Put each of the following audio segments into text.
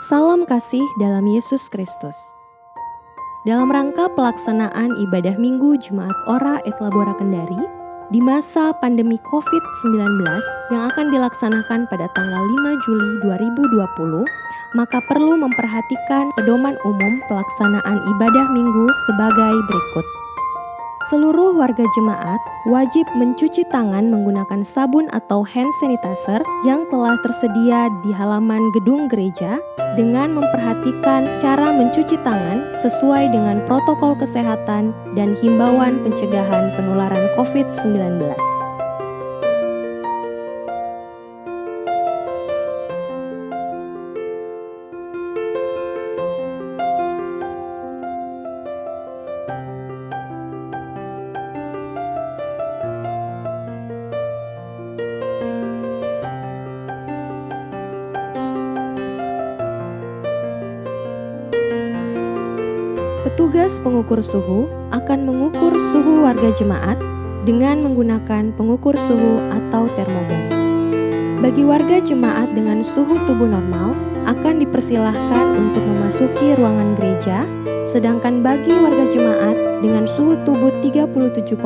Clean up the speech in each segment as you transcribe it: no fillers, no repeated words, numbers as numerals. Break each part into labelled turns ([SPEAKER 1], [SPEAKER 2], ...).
[SPEAKER 1] Salam kasih dalam Yesus Kristus. Dalam rangka pelaksanaan ibadah Minggu Jemaat Ora et Labora Kendari di masa pandemi COVID-19 yang akan dilaksanakan pada tanggal 5 Juli 2020, maka perlu memperhatikan pedoman umum pelaksanaan ibadah Minggu sebagai berikut. Seluruh warga jemaat wajib mencuci tangan menggunakan sabun atau hand sanitizer yang telah tersedia di halaman gedung gereja dengan memperhatikan cara mencuci tangan sesuai dengan protokol kesehatan dan himbauan pencegahan penularan COVID-19. Petugas pengukur suhu akan mengukur suhu warga jemaat dengan menggunakan pengukur suhu atau termogan. Bagi warga jemaat dengan suhu tubuh normal akan dipersilahkan untuk memasuki ruangan gereja, sedangkan bagi warga jemaat dengan suhu tubuh 37,5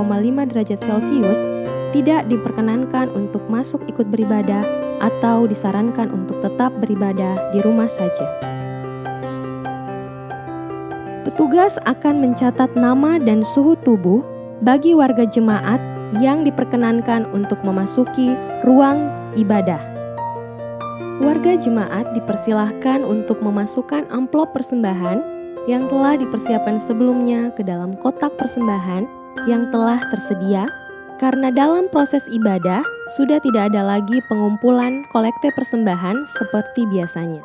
[SPEAKER 1] derajat Celcius tidak diperkenankan untuk masuk ikut beribadah atau disarankan untuk tetap beribadah di rumah saja. Petugas akan mencatat nama dan suhu tubuh bagi warga jemaat yang diperkenankan untuk memasuki ruang ibadah. Warga jemaat dipersilahkan untuk memasukkan amplop persembahan yang telah dipersiapkan sebelumnya ke dalam kotak persembahan yang telah tersedia, karena dalam proses ibadah sudah tidak ada lagi pengumpulan kolekte persembahan seperti biasanya.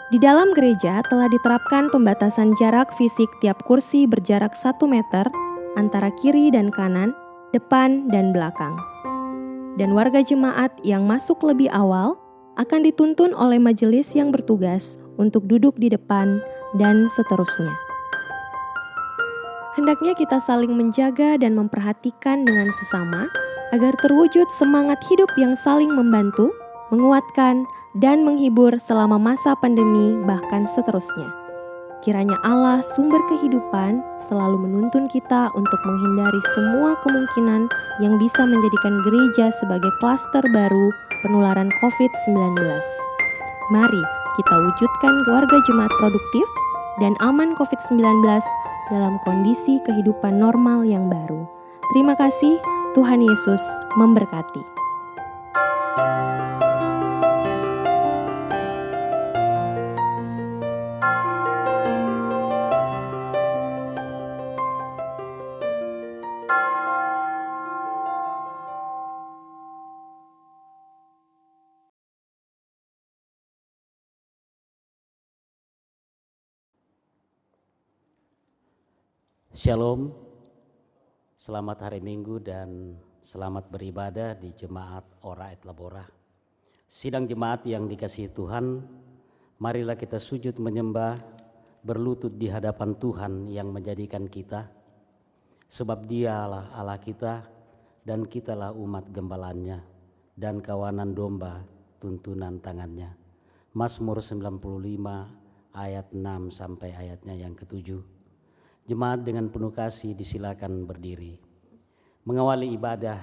[SPEAKER 1] Di dalam gereja telah diterapkan pembatasan jarak fisik tiap kursi berjarak 1 meter antara kiri dan kanan, depan dan belakang. Dan warga jemaat yang masuk lebih awal akan dituntun oleh majelis yang bertugas untuk duduk di depan dan seterusnya. Hendaknya kita saling menjaga dan memperhatikan dengan sesama agar terwujud semangat hidup yang saling membantu, menguatkan, dan menghibur selama masa pandemi bahkan seterusnya. Kiranya Allah sumber kehidupan selalu menuntun kita untuk menghindari semua kemungkinan yang bisa menjadikan gereja sebagai klaster baru penularan COVID-19. Mari kita wujudkan keluarga jemaat produktif dan aman COVID-19 dalam kondisi kehidupan normal yang baru. Terima kasih, Tuhan Yesus memberkati.
[SPEAKER 2] Shalom, selamat hari Minggu dan selamat beribadah di Jemaat Ora et Labora. Sidang jemaat yang dikasihi Tuhan, marilah kita sujud menyembah, berlutut di hadapan Tuhan yang menjadikan kita, sebab Dialah Allah kita dan kitalah umat gembalanya dan kawanan domba tuntunan tangannya. Mazmur 95 ayat 6 sampai ayatnya yang ke-7. Jemaat dengan penuh kasih disilakan berdiri. Mengawali ibadah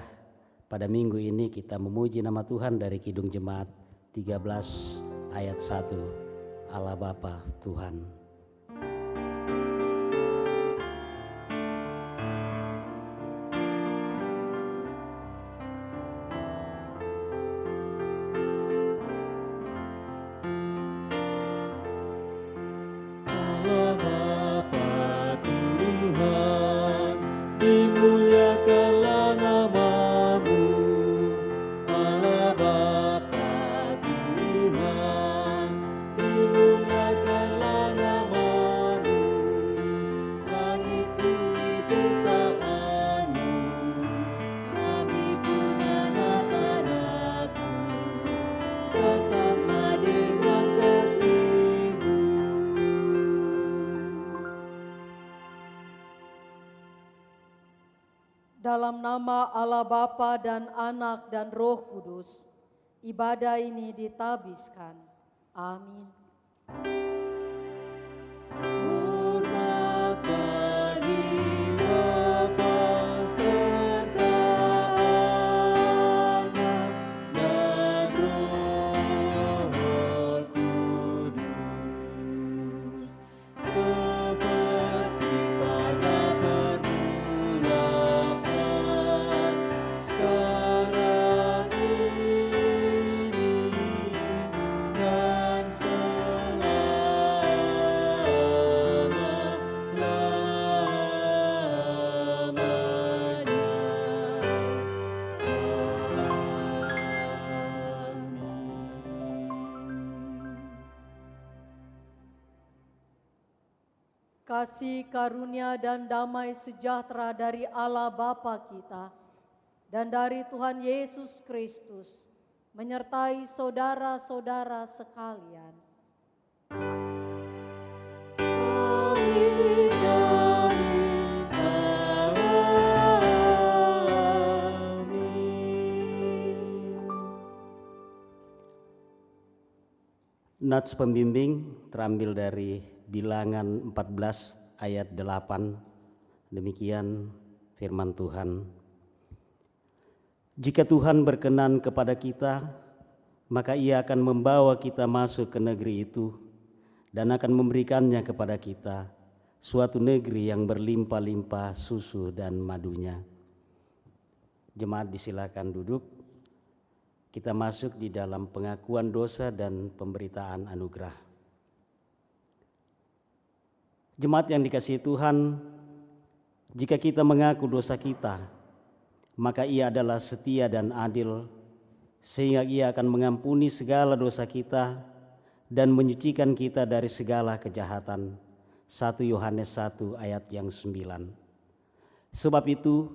[SPEAKER 2] pada minggu ini kita memuji nama Tuhan dari Kidung Jemaat 13 ayat 1. Allah Bapa Tuhan.
[SPEAKER 3] Dalam nama Allah Bapa dan Anak dan Roh Kudus, ibadah ini ditabiskan. Amin. kasih karunia dan damai sejahtera dari Allah Bapa kita dan dari Tuhan Yesus Kristus menyertai saudara-saudara sekalian.
[SPEAKER 2] Nats pembimbing terambil dari Bilangan 14 ayat 8. Demikian firman Tuhan. Jika Tuhan berkenan kepada kita, maka Ia akan membawa kita masuk ke negeri itu dan akan memberikannya kepada kita, suatu negeri yang berlimpah-limpah susu dan madunya. Jemaat disilakan duduk. Kita masuk di dalam pengakuan dosa dan pemberitaan anugerah. Jemaat yang dikasihi Tuhan, jika kita mengaku dosa kita, maka Ia adalah setia dan adil, sehingga Ia akan mengampuni segala dosa kita dan menyucikan kita dari segala kejahatan. 1 Yohanes 1 ayat yang 9. Sebab itu,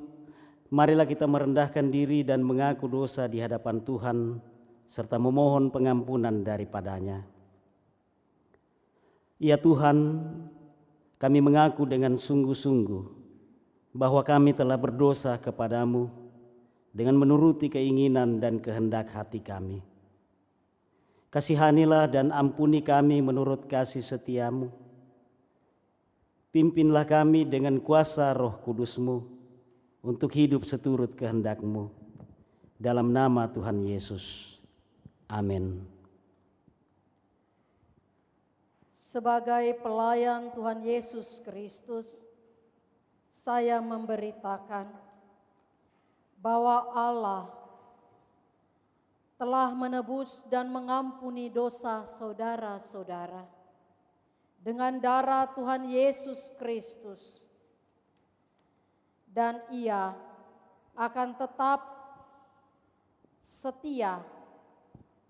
[SPEAKER 2] marilah kita merendahkan diri dan mengaku dosa di hadapan Tuhan, serta memohon pengampunan daripadanya. Ya Tuhan, kami mengaku dengan sungguh-sungguh bahwa kami telah berdosa kepadamu dengan menuruti keinginan dan kehendak hati kami. Kasihanilah dan ampuni kami menurut kasih setiamu. Pimpinlah kami dengan kuasa Roh Kudus-Mu untuk hidup seturut kehendak-Mu. Dalam nama Tuhan Yesus. Amin.
[SPEAKER 3] Sebagai pelayan Tuhan Yesus Kristus, saya memberitakan bahwa Allah telah menebus dan mengampuni dosa saudara-saudara dengan darah Tuhan Yesus Kristus, dan Ia akan tetap setia,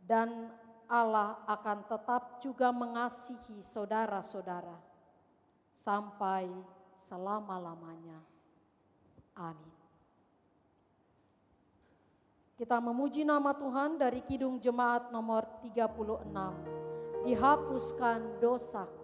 [SPEAKER 3] dan Allah akan tetap juga mengasihi saudara-saudara sampai selama-lamanya. Amin. Kita memuji nama Tuhan dari Kidung Jemaat nomor 36. Dihapuskan dosaku.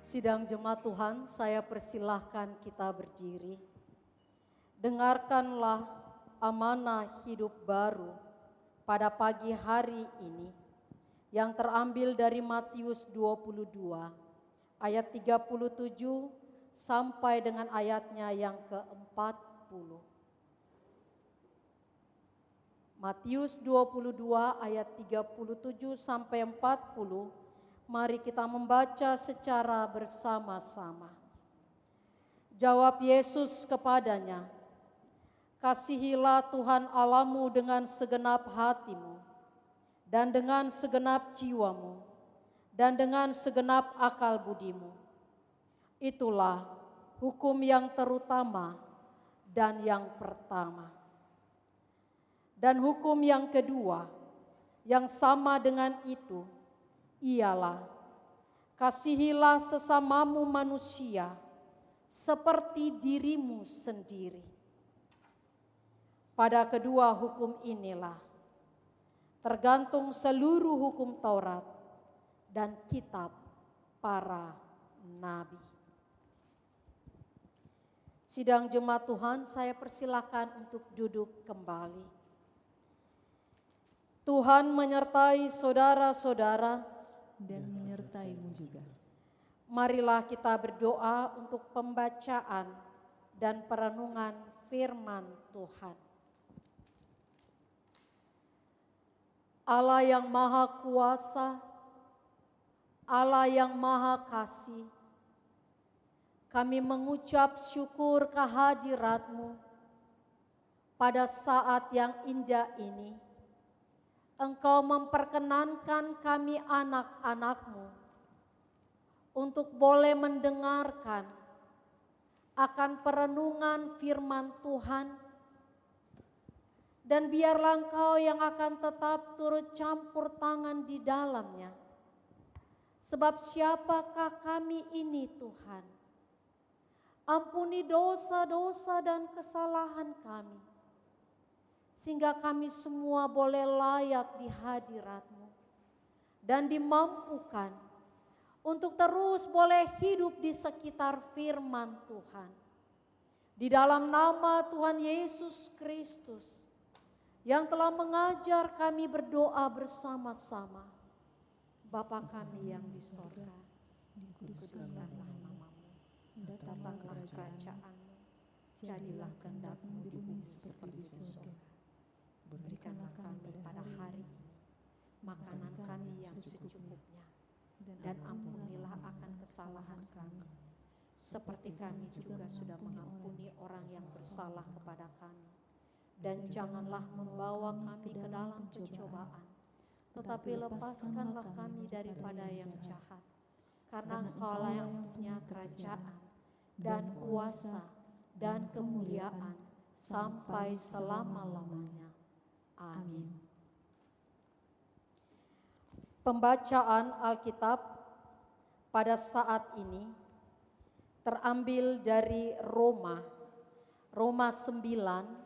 [SPEAKER 3] Sidang jemaat Tuhan, saya persilahkan kita berdiri. Dengarkanlah amanah hidup baru pada pagi hari ini yang terambil dari Matius 22 ayat 37 sampai dengan ayatnya yang ke-40. Matius 22 ayat 37 sampai 40. Mari kita membaca secara bersama-sama. Jawab Yesus kepadanya, "Kasihilah Tuhan Allahmu dengan segenap hatimu, dan dengan segenap jiwamu, dan dengan segenap akal budimu. Itulah hukum yang terutama dan yang pertama. Dan hukum yang kedua, yang sama dengan itu, ialah kasihilah sesamamu manusia seperti dirimu sendiri. Pada kedua hukum inilah tergantung seluruh hukum Taurat dan kitab para nabi. Sidang jemaat Tuhan, saya persilakan untuk duduk kembali. Tuhan menyertai saudara-saudara
[SPEAKER 4] dan menyertaimu juga.
[SPEAKER 3] Marilah kita berdoa untuk pembacaan dan perenungan firman Tuhan. Allah yang Maha Kuasa, Allah yang Maha Kasih, kami mengucap syukur kehadirat-Mu pada saat yang indah ini. Engkau memperkenankan kami anak-anak-Mu untuk boleh mendengarkan akan perenungan firman Tuhan. Dan biarlah Engkau yang akan tetap turut campur tangan di dalamnya. Sebab siapakah kami ini Tuhan? Ampuni dosa-dosa dan kesalahan kami. Sehingga kami semua boleh layak di hadirat-Mu. Dan dimampukan untuk terus boleh hidup di sekitar firman Tuhan. Di dalam nama Tuhan Yesus Kristus, yang telah mengajar kami berdoa bersama-sama. Bapa kami yang di sorga, dikuduskanlah nama-Mu, datanglah kerajaan-Mu, jadilah kehendak-Mu di bumi seperti di sorga. Berikanlah kami pada hari ini makanan kami yang secukupnya, dan ampunilah akan kesalahan kami, seperti kami juga sudah mengampuni orang yang bersalah kepada kami. Dan janganlah membawa kami ke dalam pencobaan, tetapi lepaskanlah kami daripada yang jahat. Karena Engkaulah yang punya kerajaan dan kuasa dan kemuliaan sampai selama-lamanya. Amin. Pembacaan Alkitab pada saat ini terambil dari Roma 9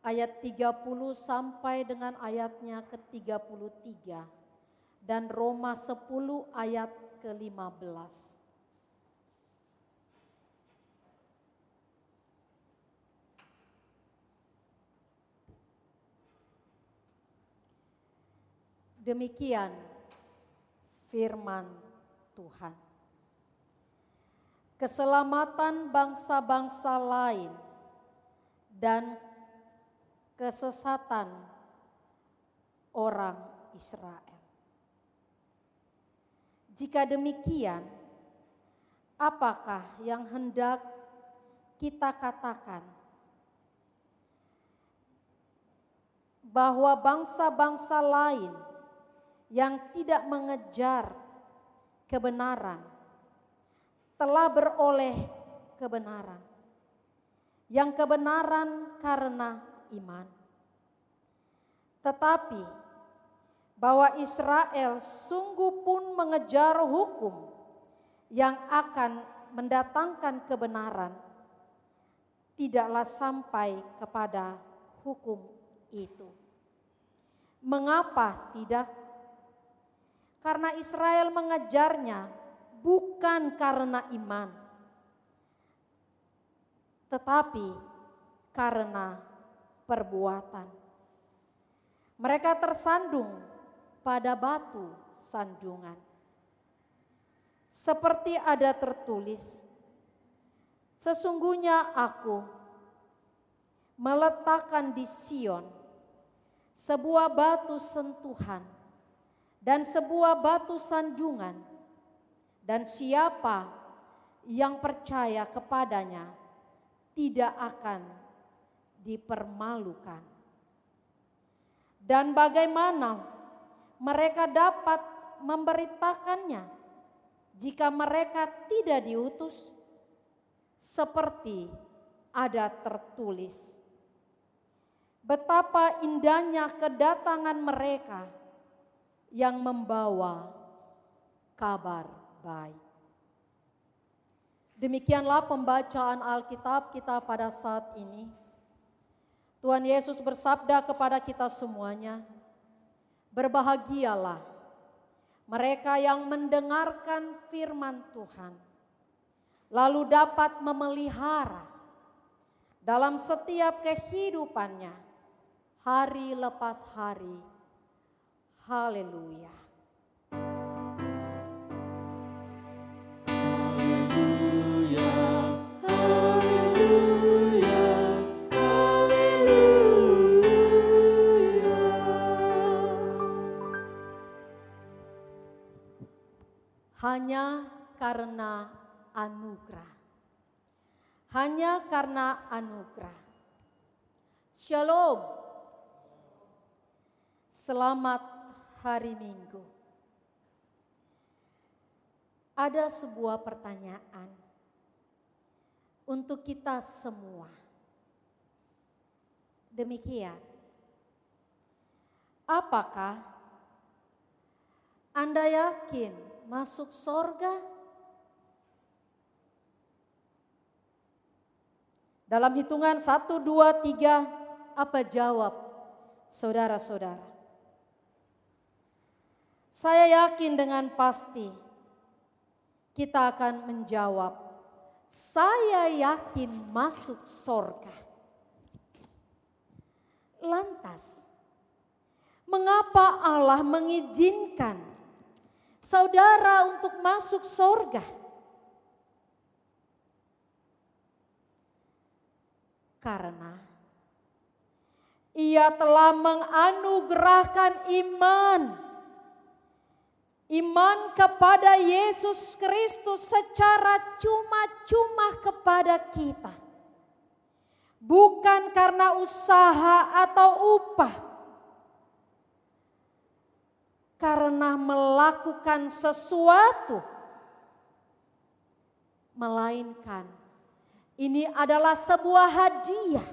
[SPEAKER 3] ayat 30 sampai dengan ayatnya ke-33 dan Roma 10 ayat ke-15. Demikian firman Tuhan. Keselamatan bangsa-bangsa lain dan kesesatan orang Israel. Jika demikian, apakah yang hendak kita katakan? Bahwa bangsa-bangsa lain yang tidak mengejar kebenaran telah beroleh kebenaran. Yang kebenaran karena iman. Tetapi bahwa Israel sungguh pun mengejar hukum yang akan mendatangkan kebenaran, tidaklah sampai kepada hukum itu. Mengapa tidak? Karena Israel mengejarnya bukan karena iman, tetapi karena perbuatan. Mereka tersandung pada batu sandungan. Seperti ada tertulis, sesungguhnya aku meletakkan di Sion sebuah batu sentuhan dan sebuah batu sandungan, dan siapa yang percaya kepadanya tidak akan dipermalukan. Dan bagaimana mereka dapat memberitakannya jika mereka tidak diutus? Seperti ada tertulis, betapa indahnya kedatangan mereka yang membawa kabar baik. Demikianlah pembacaan Alkitab kita pada saat ini. Tuhan Yesus bersabda kepada kita semuanya, Berbahagialah mereka yang mendengarkan firman Tuhan, lalu dapat memelihara dalam setiap kehidupannya hari lepas hari. Haleluya. Hanya karena anugerah. Hanya karena anugerah. Shalom. Selamat hari Minggu. Ada sebuah pertanyaan untuk kita semua. Demikian. Apakah Anda yakin masuk sorga? Dalam hitungan 1, 2, 3, apa jawab saudara-saudara? Saya yakin dengan pasti kita akan menjawab, saya yakin masuk sorga. Lantas, mengapa Allah mengizinkan saudara untuk masuk sorga? Karena Ia telah menganugerahkan iman kepada Yesus Kristus secara cuma-cuma kepada kita. Bukan karena usaha atau upah. Karena melakukan sesuatu. Melainkan ini adalah sebuah hadiah.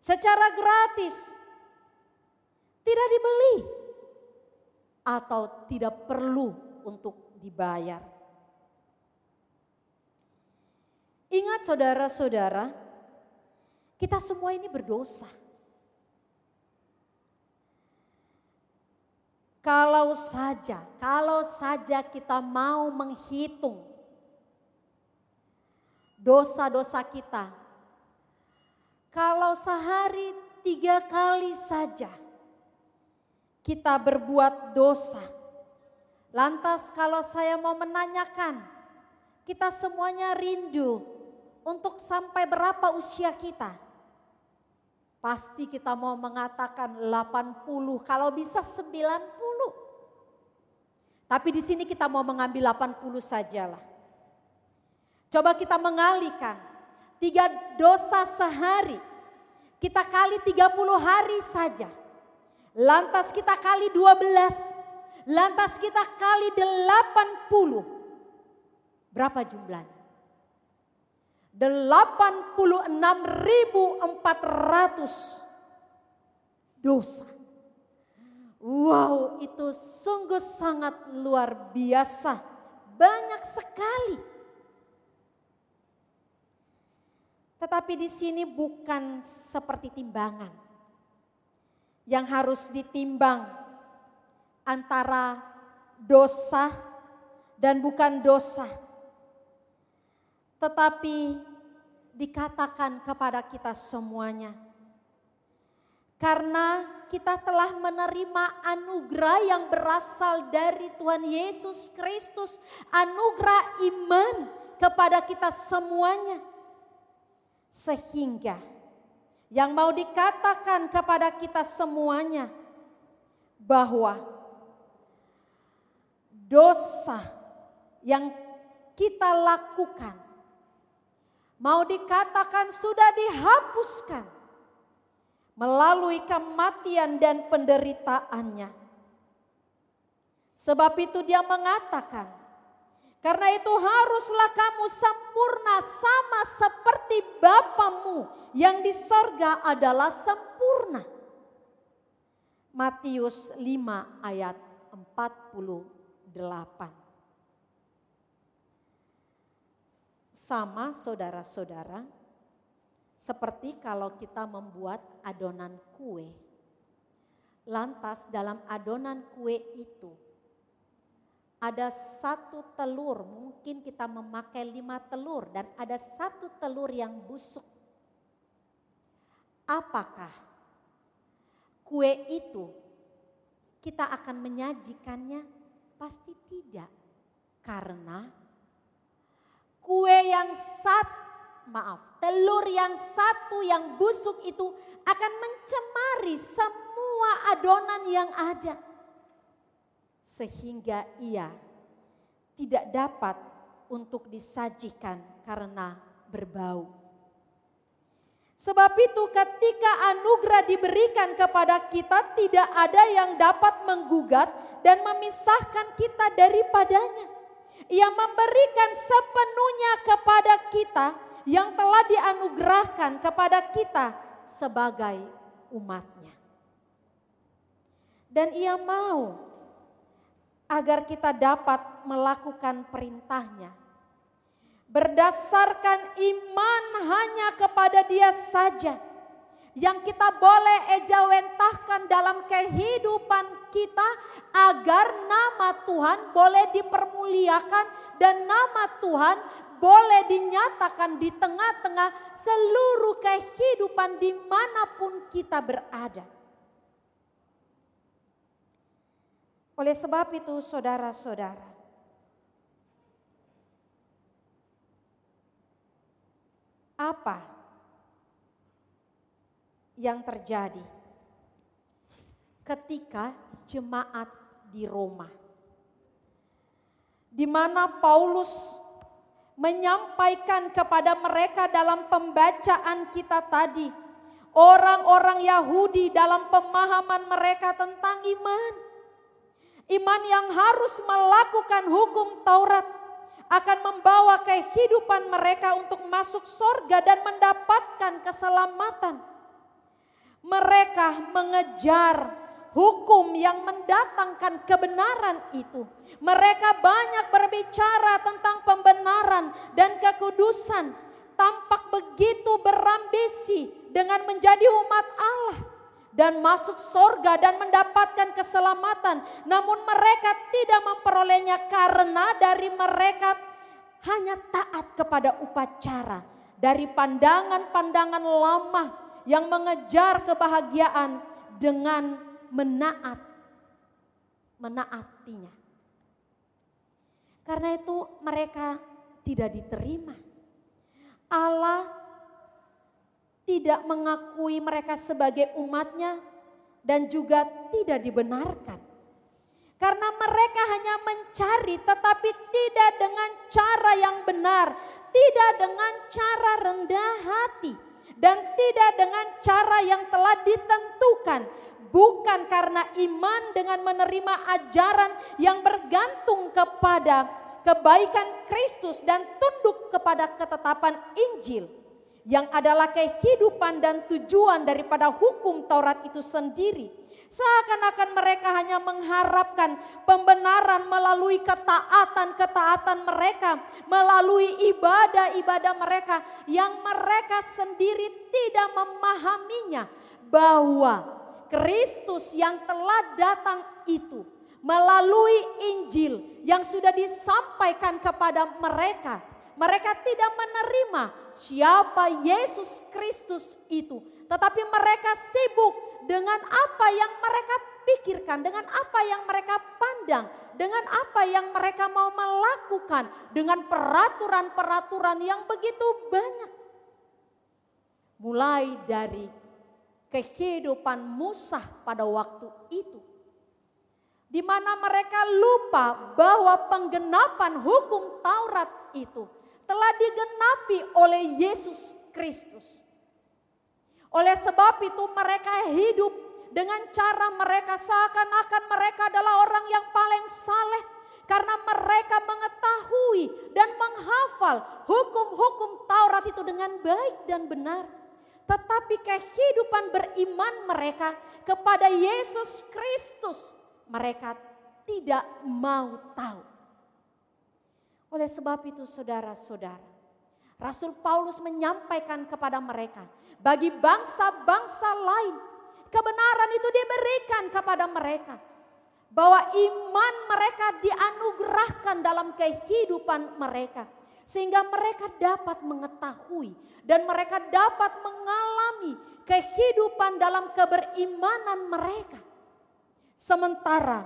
[SPEAKER 3] Secara gratis. Tidak dibeli. Atau tidak perlu untuk dibayar. Ingat saudara-saudara, kita semua ini berdosa. Kalau saja kita mau menghitung dosa-dosa kita. Kalau sehari 3 kali saja kita berbuat dosa. Lantas kalau saya mau menanyakan, kita semuanya rindu untuk sampai berapa usia kita? Pasti kita mau mengatakan 80, kalau bisa 90. Tapi di sini kita mau mengambil 80 sajalah. Coba kita mengalihkan 3 dosa sehari. Kita kali 30 hari saja. Lantas kita kali 12. Lantas kita kali 80. Berapa jumlahnya? 86.400 dosa. Wow, itu sungguh sangat luar biasa. Banyak sekali. Tetapi di sini bukan seperti timbangan yang harus ditimbang antara dosa dan bukan dosa. Tetapi dikatakan kepada kita semuanya, karena kita telah menerima anugerah yang berasal dari Tuhan Yesus Kristus, anugerah iman kepada kita semuanya. Sehingga yang mau dikatakan kepada kita semuanya bahwa dosa yang kita lakukan mau dikatakan sudah dihapuskan melalui kematian dan penderitaannya. Sebab itu dia mengatakan, karena itu haruslah kamu sempurna sama seperti Bapamu yang di sorga adalah sempurna. Matius 5 ayat 48. Sama saudara-saudara, seperti kalau kita membuat adonan kue. Lantas dalam adonan kue itu ada 1 telur, mungkin kita memakai 5 telur dan ada 1 telur yang busuk. Apakah kue itu kita akan menyajikannya? Pasti tidak. Karena telur yang 1 yang busuk itu akan mencemari semua adonan yang ada. Sehingga ia tidak dapat untuk disajikan karena berbau. Sebab itu ketika anugerah diberikan kepada kita, tidak ada yang dapat menggugat dan memisahkan kita daripadanya. Ia memberikan sepenuhnya kepada kita yang telah dianugerahkan kepada kita sebagai umatnya. Dan ia mau agar kita dapat melakukan perintahnya. Berdasarkan iman hanya kepada Dia saja yang kita boleh ejawentahkan dalam kehidupan kita agar nama Tuhan boleh dipermuliakan dan nama Tuhan boleh dinyatakan di tengah-tengah seluruh kehidupan dimanapun kita berada. Oleh sebab itu saudara-saudara, apa yang terjadi ketika jemaat di Roma, di mana Paulus menyampaikan kepada mereka dalam pembacaan kita tadi, orang-orang Yahudi dalam pemahaman mereka tentang iman yang harus melakukan hukum Taurat akan membawa kehidupan mereka untuk masuk surga dan mendapatkan keselamatan. Mereka mengejar hukum yang mendatangkan kebenaran itu. Mereka banyak berbicara tentang pembenaran dan kekudusan, tampak begitu berambisi dengan menjadi umat Allah dan masuk surga dan mendapatkan keselamatan. Namun mereka tidak memperolehnya karena dari mereka hanya taat kepada upacara. Dari pandangan-pandangan lama yang mengejar kebahagiaan dengan menaatinya. Karena itu mereka tidak diterima. Allah tidak mengakui mereka sebagai umatnya dan juga tidak dibenarkan. Karena mereka hanya mencari tetapi tidak dengan cara yang benar, tidak dengan cara rendah hati dan tidak dengan cara yang telah ditentukan. Bukan karena iman dengan menerima ajaran yang bergantung kepada kebaikan Kristus dan tunduk kepada ketetapan Injil, yang adalah kehidupan dan tujuan daripada hukum Taurat itu sendiri. Seakan-akan mereka hanya mengharapkan pembenaran melalui ketaatan mereka, melalui ibadah-ibadah mereka yang mereka sendiri tidak memahaminya, bahwa Kristus yang telah datang itu melalui Injil yang sudah disampaikan kepada mereka. Mereka tidak menerima siapa Yesus Kristus itu. Tetapi mereka sibuk dengan apa yang mereka pikirkan, dengan apa yang mereka pandang, dengan apa yang mereka mau melakukan, dengan peraturan-peraturan yang begitu banyak. Mulai dari kehidupan Musa pada waktu itu, di mana mereka lupa bahwa penggenapan hukum Taurat itu telah digenapi oleh Yesus Kristus. Oleh sebab itu mereka hidup dengan cara mereka seakan-akan mereka adalah orang yang paling saleh. Karena mereka mengetahui dan menghafal hukum-hukum Taurat itu dengan baik dan benar. Tetapi kehidupan beriman mereka kepada Yesus Kristus, mereka tidak mau tahu. Oleh sebab itu saudara-saudara, Rasul Paulus menyampaikan kepada mereka, bagi bangsa-bangsa lain,
[SPEAKER 5] kebenaran itu diberikan kepada mereka. Bahwa iman mereka dianugerahkan dalam kehidupan mereka. Sehingga mereka dapat mengetahui dan mereka dapat mengalami kehidupan dalam keberimanan mereka. Sementara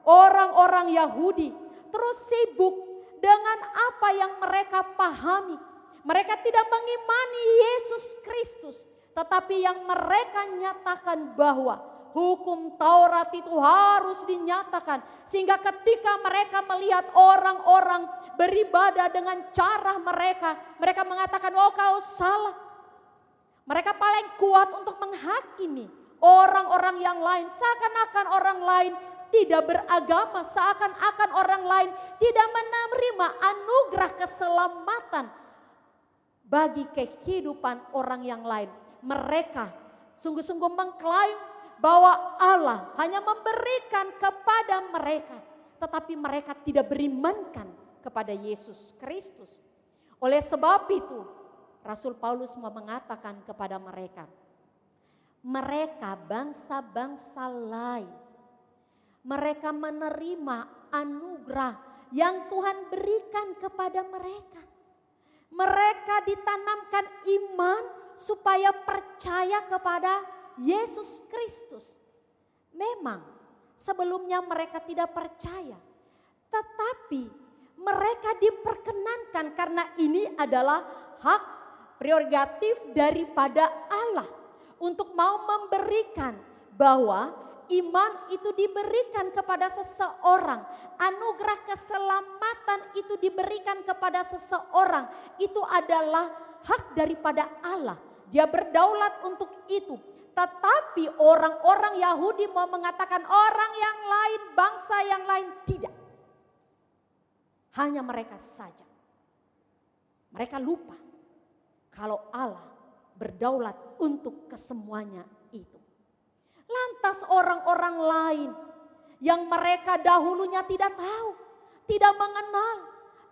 [SPEAKER 5] orang-orang Yahudi terus sibuk dengan apa yang mereka pahami. Mereka tidak mengimani Yesus Kristus, tetapi yang mereka nyatakan bahwa hukum Taurat itu harus dinyatakan. Sehingga ketika mereka melihat orang-orang beribadah dengan cara mereka, mereka mengatakan, oh kau salah. Mereka paling kuat untuk menghakimi orang-orang yang lain. Seakan-akan orang lain tidak beragama, seakan-akan orang lain tidak menerima anugerah keselamatan bagi kehidupan orang yang lain. Mereka sungguh-sungguh mengklaim bahwa Allah hanya memberikan kepada mereka, tetapi mereka tidak berimankan kepada Yesus Kristus. Oleh sebab itu, Rasul Paulus mau mengatakan kepada mereka, mereka bangsa-bangsa lain, mereka menerima anugerah yang Tuhan berikan kepada mereka. Mereka ditanamkan iman supaya percaya kepada Yesus Kristus. Memang sebelumnya mereka tidak percaya, tetapi mereka diperkenankan karena ini adalah hak prerogatif daripada Allah untuk mau memberikan bahwa iman itu diberikan kepada seseorang. Anugerah keselamatan itu diberikan kepada seseorang. Itu adalah hak daripada Allah. Dia berdaulat untuk itu. Tetapi orang-orang Yahudi mau mengatakan orang yang lain, bangsa yang lain tidak. Hanya mereka saja. Mereka lupa kalau Allah berdaulat untuk kesemuanya itu. Lantas orang-orang lain yang mereka dahulunya tidak tahu, tidak mengenal.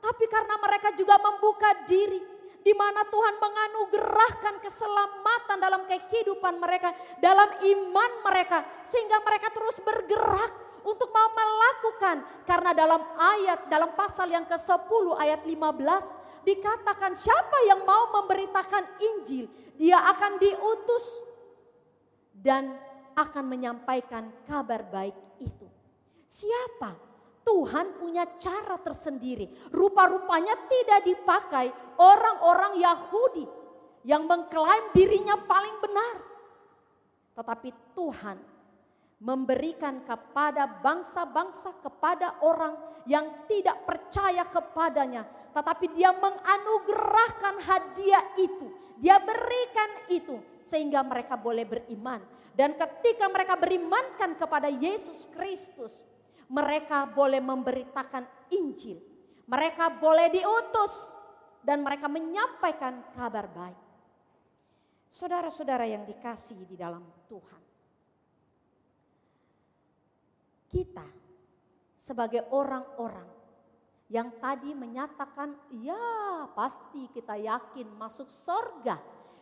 [SPEAKER 5] Tapi karena mereka juga membuka diri, di mana Tuhan menganugerahkan keselamatan dalam kehidupan mereka, dalam iman mereka. Sehingga mereka terus bergerak untuk mau melakukan. Karena dalam pasal yang ke-10 ayat 15 dikatakan siapa yang mau memberitakan Injil, dia akan diutus dan akan menyampaikan kabar baik itu. Siapa? Tuhan punya cara tersendiri. Rupa-rupanya tidak dipakai orang-orang Yahudi yang mengklaim dirinya paling benar. Tetapi Tuhan memberikan kepada bangsa-bangsa, kepada orang yang tidak percaya kepadanya. Tetapi dia menganugerahkan hadiah itu. Dia berikan itu sehingga mereka boleh beriman. Dan ketika mereka berimankan kepada Yesus Kristus, mereka boleh memberitakan Injil. Mereka boleh diutus dan mereka menyampaikan kabar baik. Saudara-saudara yang dikasihi di dalam Tuhan. Kita sebagai orang-orang yang tadi menyatakan ya pasti kita yakin masuk surga.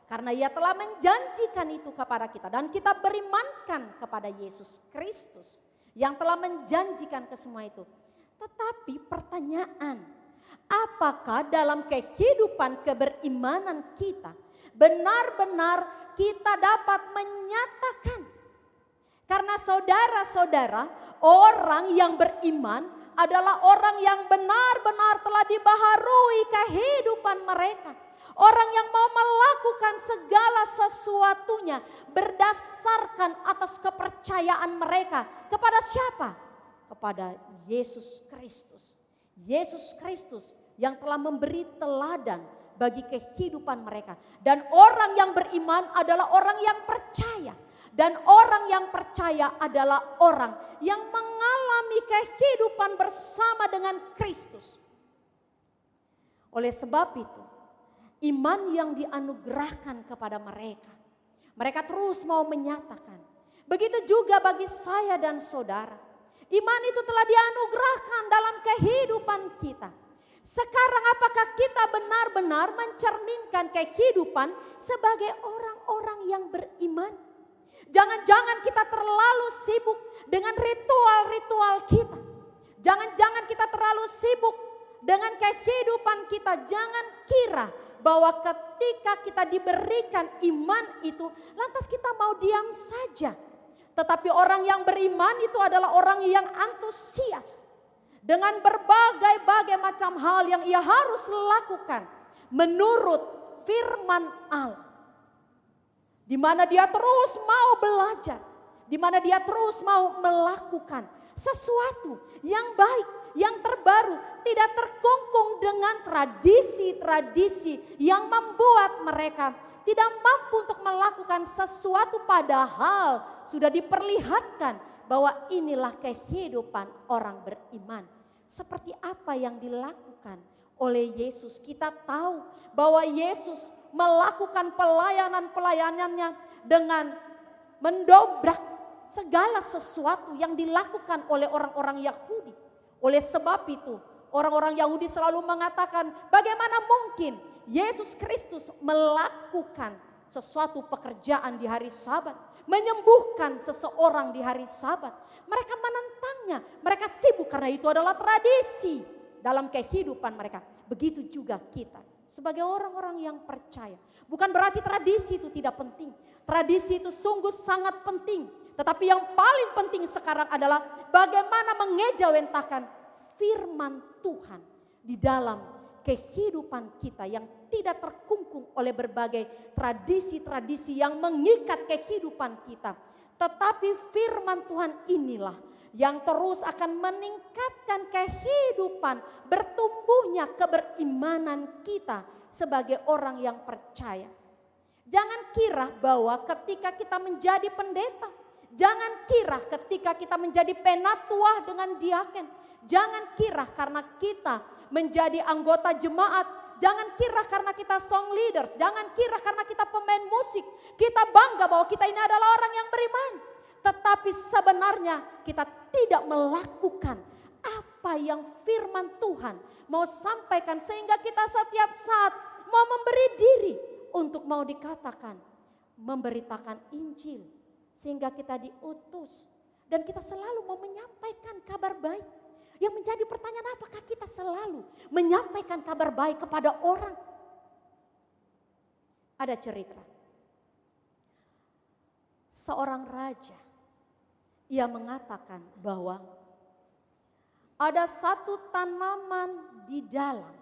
[SPEAKER 5] Karena ia telah menjanjikan itu kepada kita. Dan kita berimankan kepada Yesus Kristus yang telah menjanjikan ke semua itu. Tetapi pertanyaan, apakah dalam kehidupan keberimanan kita benar-benar kita dapat menyatakan? Karena saudara-saudara, orang yang beriman adalah orang yang benar-benar telah dibaharui kehidupan mereka. Orang yang mau melakukan segala sesuatunya berdasarkan atas kepercayaan mereka. Kepada siapa? Kepada Yesus Kristus. Yesus Kristus yang telah memberi teladan bagi kehidupan mereka. Dan orang yang beriman adalah orang yang percaya. Dan orang yang percaya adalah orang yang mengalami kehidupan bersama dengan Kristus. Oleh sebab itu, iman yang dianugerahkan kepada mereka, mereka terus mau menyatakan. Begitu juga bagi saya dan saudara. Iman itu telah dianugerahkan dalam kehidupan kita. Sekarang apakah kita benar-benar mencerminkan kehidupan sebagai orang-orang yang beriman? Jangan-jangan kita terlalu sibuk dengan ritual-ritual kita. Jangan-jangan kita terlalu sibuk dengan kehidupan kita. Jangan kira bahwa ketika kita diberikan iman itu, lantas kita mau diam saja. Tetapi orang yang beriman itu adalah orang yang antusias dengan berbagai macam hal yang ia harus lakukan menurut firman Allah. Di mana dia terus mau belajar, di mana dia terus mau melakukan sesuatu yang baik, yang terbaru, tidak terkungkung dengan tradisi-tradisi yang membuat mereka tidak mampu untuk melakukan sesuatu, padahal sudah diperlihatkan bahwa inilah kehidupan orang beriman. Seperti apa yang dilakukan oleh Yesus. Kita tahu bahwa Yesus melakukan pelayanannya dengan mendobrak segala sesuatu yang dilakukan oleh orang-orang Yahudi. Oleh sebab itu, orang-orang Yahudi selalu mengatakan, bagaimana mungkin Yesus Kristus melakukan sesuatu pekerjaan di hari Sabat, menyembuhkan seseorang di hari Sabat. Mereka menentangnya, mereka sibuk karena itu adalah tradisi dalam kehidupan mereka. Begitu juga kita sebagai orang-orang yang percaya. Bukan berarti tradisi itu tidak penting. Tradisi itu sungguh sangat penting. Tetapi yang paling penting sekarang adalah bagaimana mengejawantahkan firman Tuhan di dalam kehidupan kita yang tidak terkungkung oleh berbagai tradisi-tradisi yang mengikat kehidupan kita. Tetapi firman Tuhan inilah yang terus akan meningkatkan kehidupan, bertumbuhnya keberimanan kita sebagai orang yang percaya. Jangan kira bahwa ketika kita menjadi pendeta, jangan kira ketika kita menjadi penatua dengan diaken, jangan kira karena kita menjadi anggota jemaat, jangan kira karena kita song leader, jangan kira karena kita pemain musik, kita bangga bahwa kita ini adalah orang yang beriman. Tetapi sebenarnya kita tidak melakukan apa yang firman Tuhan mau sampaikan, sehingga kita setiap saat mau memberi diri untuk mau dikatakan memberitakan Injil, sehingga kita diutus dan kita selalu mau menyampaikan kabar baik. Yang menjadi pertanyaan, apakah kita selalu menyampaikan kabar baik kepada orang? Ada cerita. Seorang raja, ia mengatakan bahwa ada satu tanaman di dalam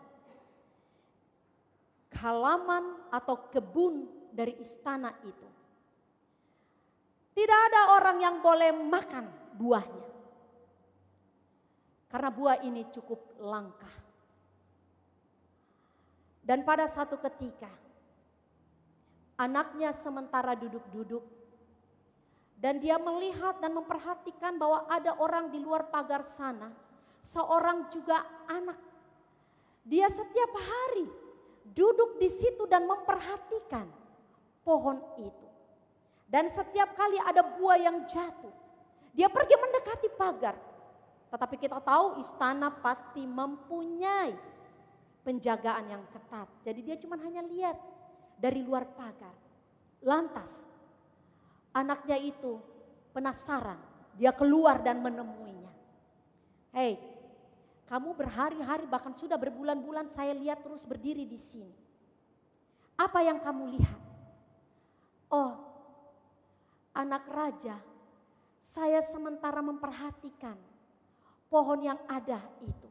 [SPEAKER 5] halaman atau kebun dari istana itu. Tidak ada orang yang boleh makan buahnya. Karena buah ini cukup langka. Dan pada satu ketika, anaknya sementara duduk-duduk, dan dia melihat dan memperhatikan bahwa ada orang di luar pagar sana, seorang juga anak. Dia setiap hari duduk di situ dan memperhatikan pohon itu. Dan setiap kali ada buah yang jatuh, dia pergi mendekati pagar. Tetapi kita tahu istana pasti mempunyai penjagaan yang ketat. Jadi dia cuma hanya lihat dari luar pagar. Lantas anaknya itu penasaran, dia keluar dan menemuinya. Hei, kamu berhari-hari bahkan sudah berbulan-bulan saya lihat terus berdiri di sini. Apa yang kamu lihat? Oh, anak raja, saya sementara memperhatikan pohon yang ada itu.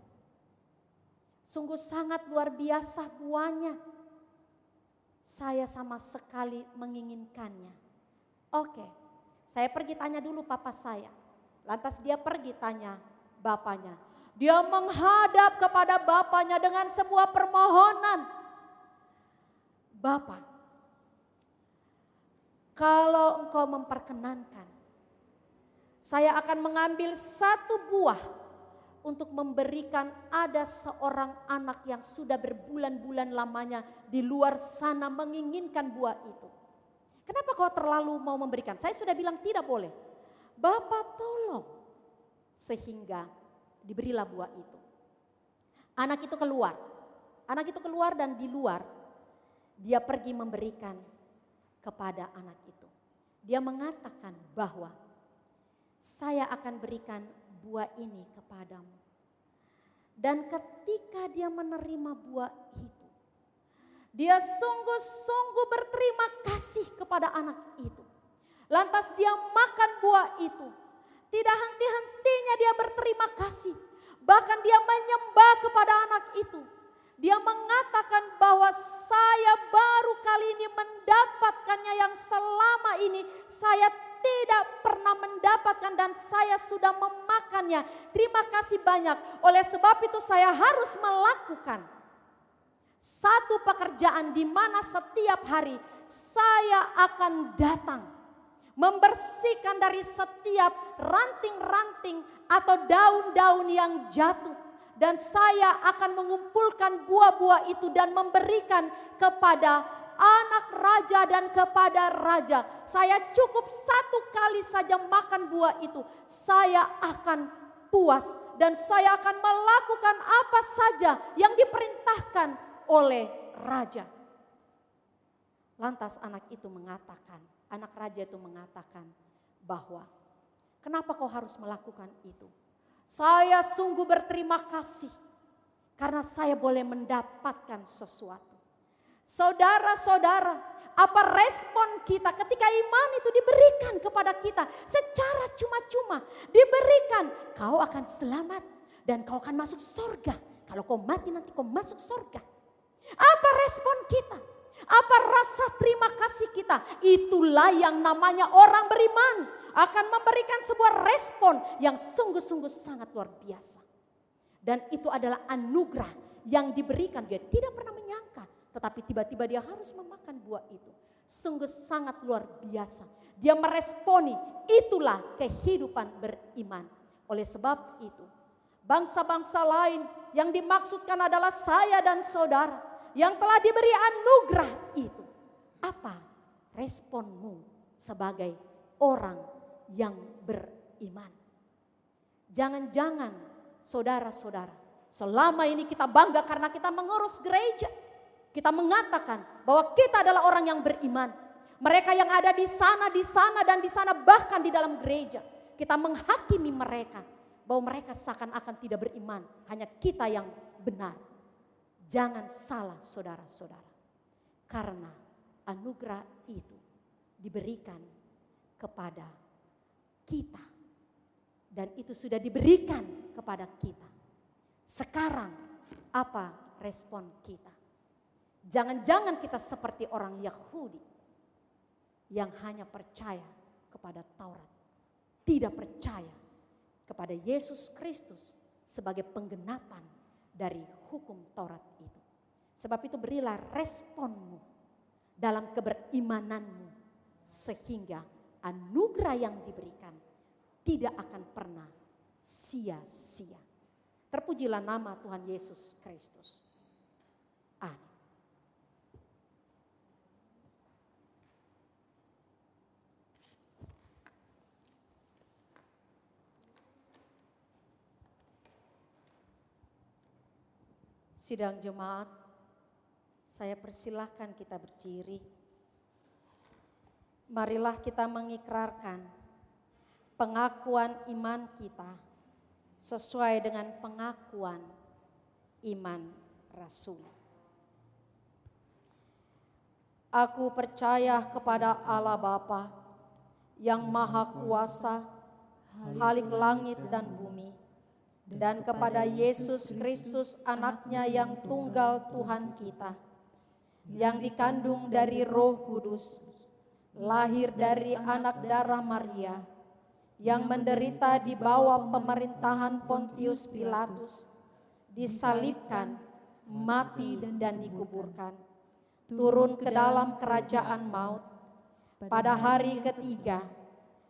[SPEAKER 5] Sungguh sangat luar biasa buahnya. Saya sama sekali menginginkannya. Oke, saya pergi tanya dulu papa saya. Lantas dia pergi tanya bapaknya. Dia menghadap kepada bapaknya dengan sebuah permohonan. Bapak, kalau engkau memperkenankan, saya akan mengambil satu buah untuk memberikan ada seorang anak yang sudah berbulan-bulan lamanya di luar sana menginginkan buah itu. Kenapa kau terlalu mau memberikan? Saya sudah bilang tidak boleh. Bapak tolong. Sehingga diberilah buah itu. Anak itu keluar. Anak itu keluar dan di luar dia pergi memberikan kepada anak itu. Dia mengatakan bahwa saya akan berikan buah ini kepadamu. Dan ketika dia menerima buah itu, dia sungguh-sungguh berterima kasih kepada anak itu. Lantas dia makan buah itu. Tidak henti-hentinya dia berterima kasih. Bahkan dia menyembah kepada anak itu. Dia mengatakan bahwa saya baru kali ini mendapatkannya yang selama ini saya tidak pernah mendapatkan dan saya sudah memakannya. Terima kasih banyak. Oleh sebab itu saya harus melakukan satu pekerjaan di mana setiap hari saya akan datang membersihkan dari setiap ranting-ranting atau daun-daun yang jatuh. Dan saya akan mengumpulkan buah-buah itu dan memberikan kepada anak raja dan kepada raja. Saya cukup satu kali saja makan buah itu. Saya akan puas dan saya akan melakukan apa saja yang diperintahkan oleh raja. Lantas anak raja itu mengatakan bahwa kenapa kau harus melakukan itu? Saya sungguh berterima kasih karena saya boleh mendapatkan sesuatu. Saudara-saudara, apa respon kita ketika iman itu diberikan kepada kita secara cuma-cuma? Diberikan, kau akan selamat dan kau akan masuk surga. Kalau kau mati nanti kau masuk surga. Apa respon kita? Apa rasa terima kasih kita? Itulah yang namanya orang beriman. Akan memberikan sebuah respon yang sungguh-sungguh sangat luar biasa. Dan itu adalah anugerah yang diberikan. Dia tidak pernah menyangka. Tetapi tiba-tiba dia harus memakan buah itu. Sungguh sangat luar biasa. Dia meresponi, itulah kehidupan beriman. Oleh sebab itu, bangsa-bangsa lain yang dimaksudkan adalah saya dan saudara. Yang telah diberi anugerah itu. Apa responmu sebagai orang yang beriman? Jangan-jangan saudara-saudara, selama ini kita bangga karena kita mengurus gereja. Kita mengatakan bahwa kita adalah orang yang beriman. Mereka yang ada di sana, dan di sana bahkan di dalam gereja. Kita menghakimi mereka bahwa mereka seakan-akan tidak beriman. Hanya kita yang benar. Jangan salah saudara-saudara. Karena anugerah itu diberikan kepada kita. Dan itu sudah diberikan kepada kita. Sekarang apa respon kita? Jangan-jangan kita seperti orang Yahudi yang hanya percaya kepada Taurat. Tidak percaya kepada Yesus Kristus sebagai penggenapan dari hukum Taurat itu. Sebab itu berilah responmu dalam keberimananmu sehingga anugerah yang diberikan tidak akan pernah sia-sia. Terpujilah nama Tuhan Yesus Kristus. Amin. Sidang jemaat, saya persilahkan kita berdiri. Marilah kita mengikrarkan pengakuan iman kita sesuai dengan pengakuan iman Rasul. Aku percaya kepada Allah Bapa yang Maha Kuasa, Khalik langit dan bumi, dan kepada Yesus Kristus anaknya yang tunggal Tuhan kita, yang dikandung dari Roh Kudus, lahir dari anak darah Maria, yang menderita di bawah pemerintahan Pontius Pilatus, disalibkan, mati dan dikuburkan, turun ke dalam kerajaan maut, pada hari ketiga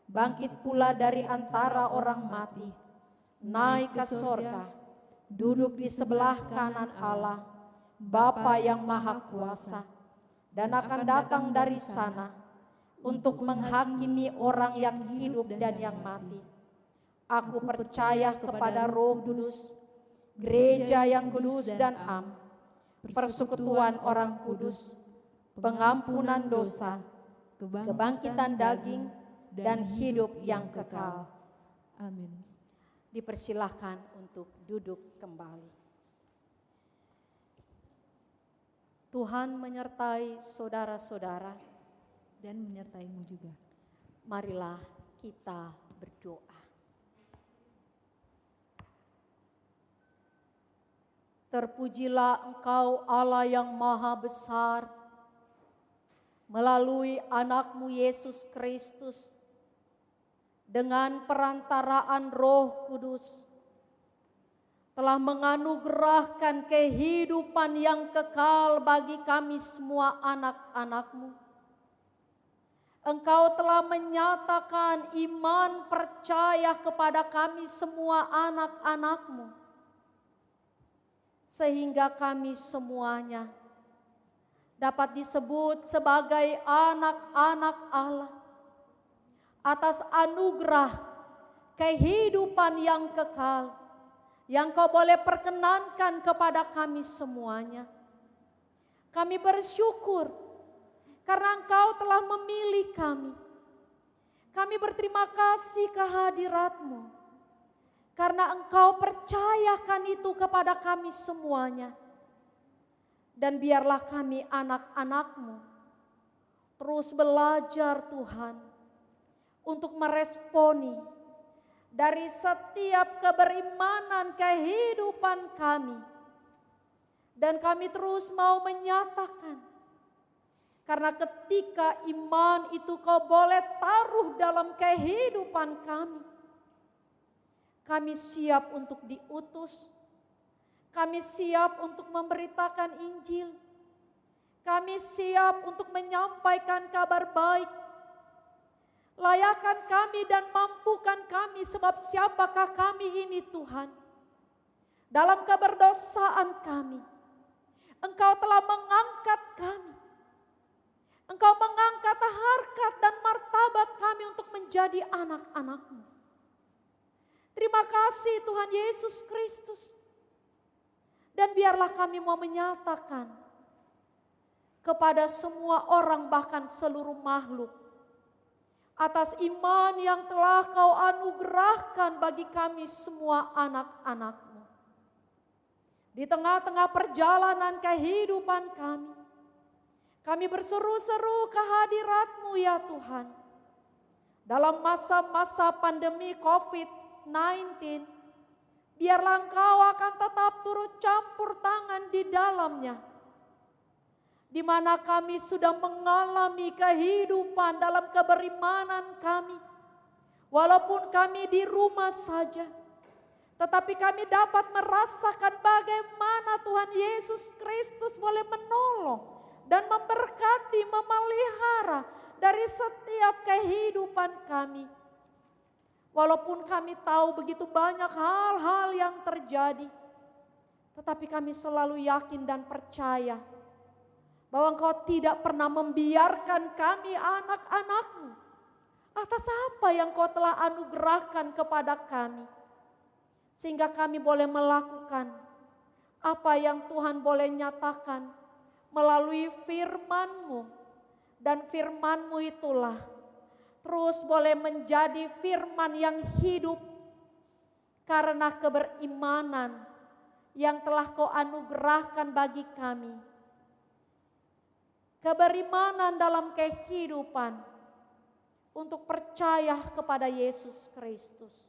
[SPEAKER 5] bangkit pula dari antara orang mati, naik ke sorga, duduk di sebelah kanan Allah, Bapa yang Maha Kuasa, dan akan datang dari sana untuk menghakimi orang yang hidup dan yang mati. Aku percaya kepada Roh Kudus, gereja yang kudus dan persekutuan orang kudus, pengampunan dosa, kebangkitan daging, dan hidup yang kekal.
[SPEAKER 4] Amin.
[SPEAKER 5] Dipersilahkan untuk duduk kembali. Tuhan menyertai saudara-saudara.
[SPEAKER 4] Dan menyertaimu juga.
[SPEAKER 5] Marilah kita berdoa. Terpujilah Engkau Allah yang maha besar, melalui anak-Mu Yesus Kristus, dengan perantaraan Roh Kudus, telah menganugerahkan kehidupan yang kekal bagi kami semua anak-anak-Mu. Engkau telah menyatakan iman percaya kepada kami semua anak-anak-Mu, sehingga kami semuanya dapat disebut sebagai anak-anak Allah atas anugerah kehidupan yang kekal yang Kau boleh perkenankan kepada kami semuanya. Kami bersyukur karena Engkau telah memilih kami. Kami berterima kasih kehadirat-Mu karena Engkau percayakan itu kepada kami semuanya. Dan biarlah kami anak-anak-Mu terus belajar Tuhan untuk meresponi dari setiap keberimanan kehidupan kami. Dan kami terus mau menyatakan, karena ketika iman itu Kau boleh taruh dalam kehidupan kami siap untuk diutus, kami siap untuk memberitakan Injil, kami siap untuk menyampaikan kabar baik. Layakan kami dan mampukan kami, sebab siapakah kami ini Tuhan? Dalam keberdosaan kami, Engkau telah mengangkat kami. Engkau mengangkat harkat dan martabat kami untuk menjadi anak-anak-Mu. Terima kasih Tuhan Yesus Kristus. Dan biarlah kami mau menyatakan kepada semua orang, bahkan seluruh makhluk, atas iman yang telah Kau anugerahkan bagi kami semua anak-anak-Mu. Di tengah-tengah perjalanan kehidupan kami berseru-seru kehadirat-Mu ya Tuhan. Dalam masa-masa pandemi COVID-19, biarlah Engkau akan tetap turut campur tangan di dalamnya. Di mana kami sudah mengalami kehidupan dalam keberimanan kami. Walaupun kami di rumah saja, tetapi kami dapat merasakan bagaimana Tuhan Yesus Kristus boleh menolong dan memberkati, memelihara dari setiap kehidupan kami. Walaupun kami tahu begitu banyak hal-hal yang terjadi, tetapi kami selalu yakin dan percaya bahwa Engkau tidak pernah membiarkan kami anak-anak-Mu atas apa yang Kau telah anugerahkan kepada kami. Sehingga kami boleh melakukan apa yang Tuhan boleh nyatakan melalui firman-Mu. Dan firman-Mu itulah terus boleh menjadi firman yang hidup karena keberimanan yang telah Kau anugerahkan bagi kami. Keberimanan dalam kehidupan untuk percaya kepada Yesus Kristus.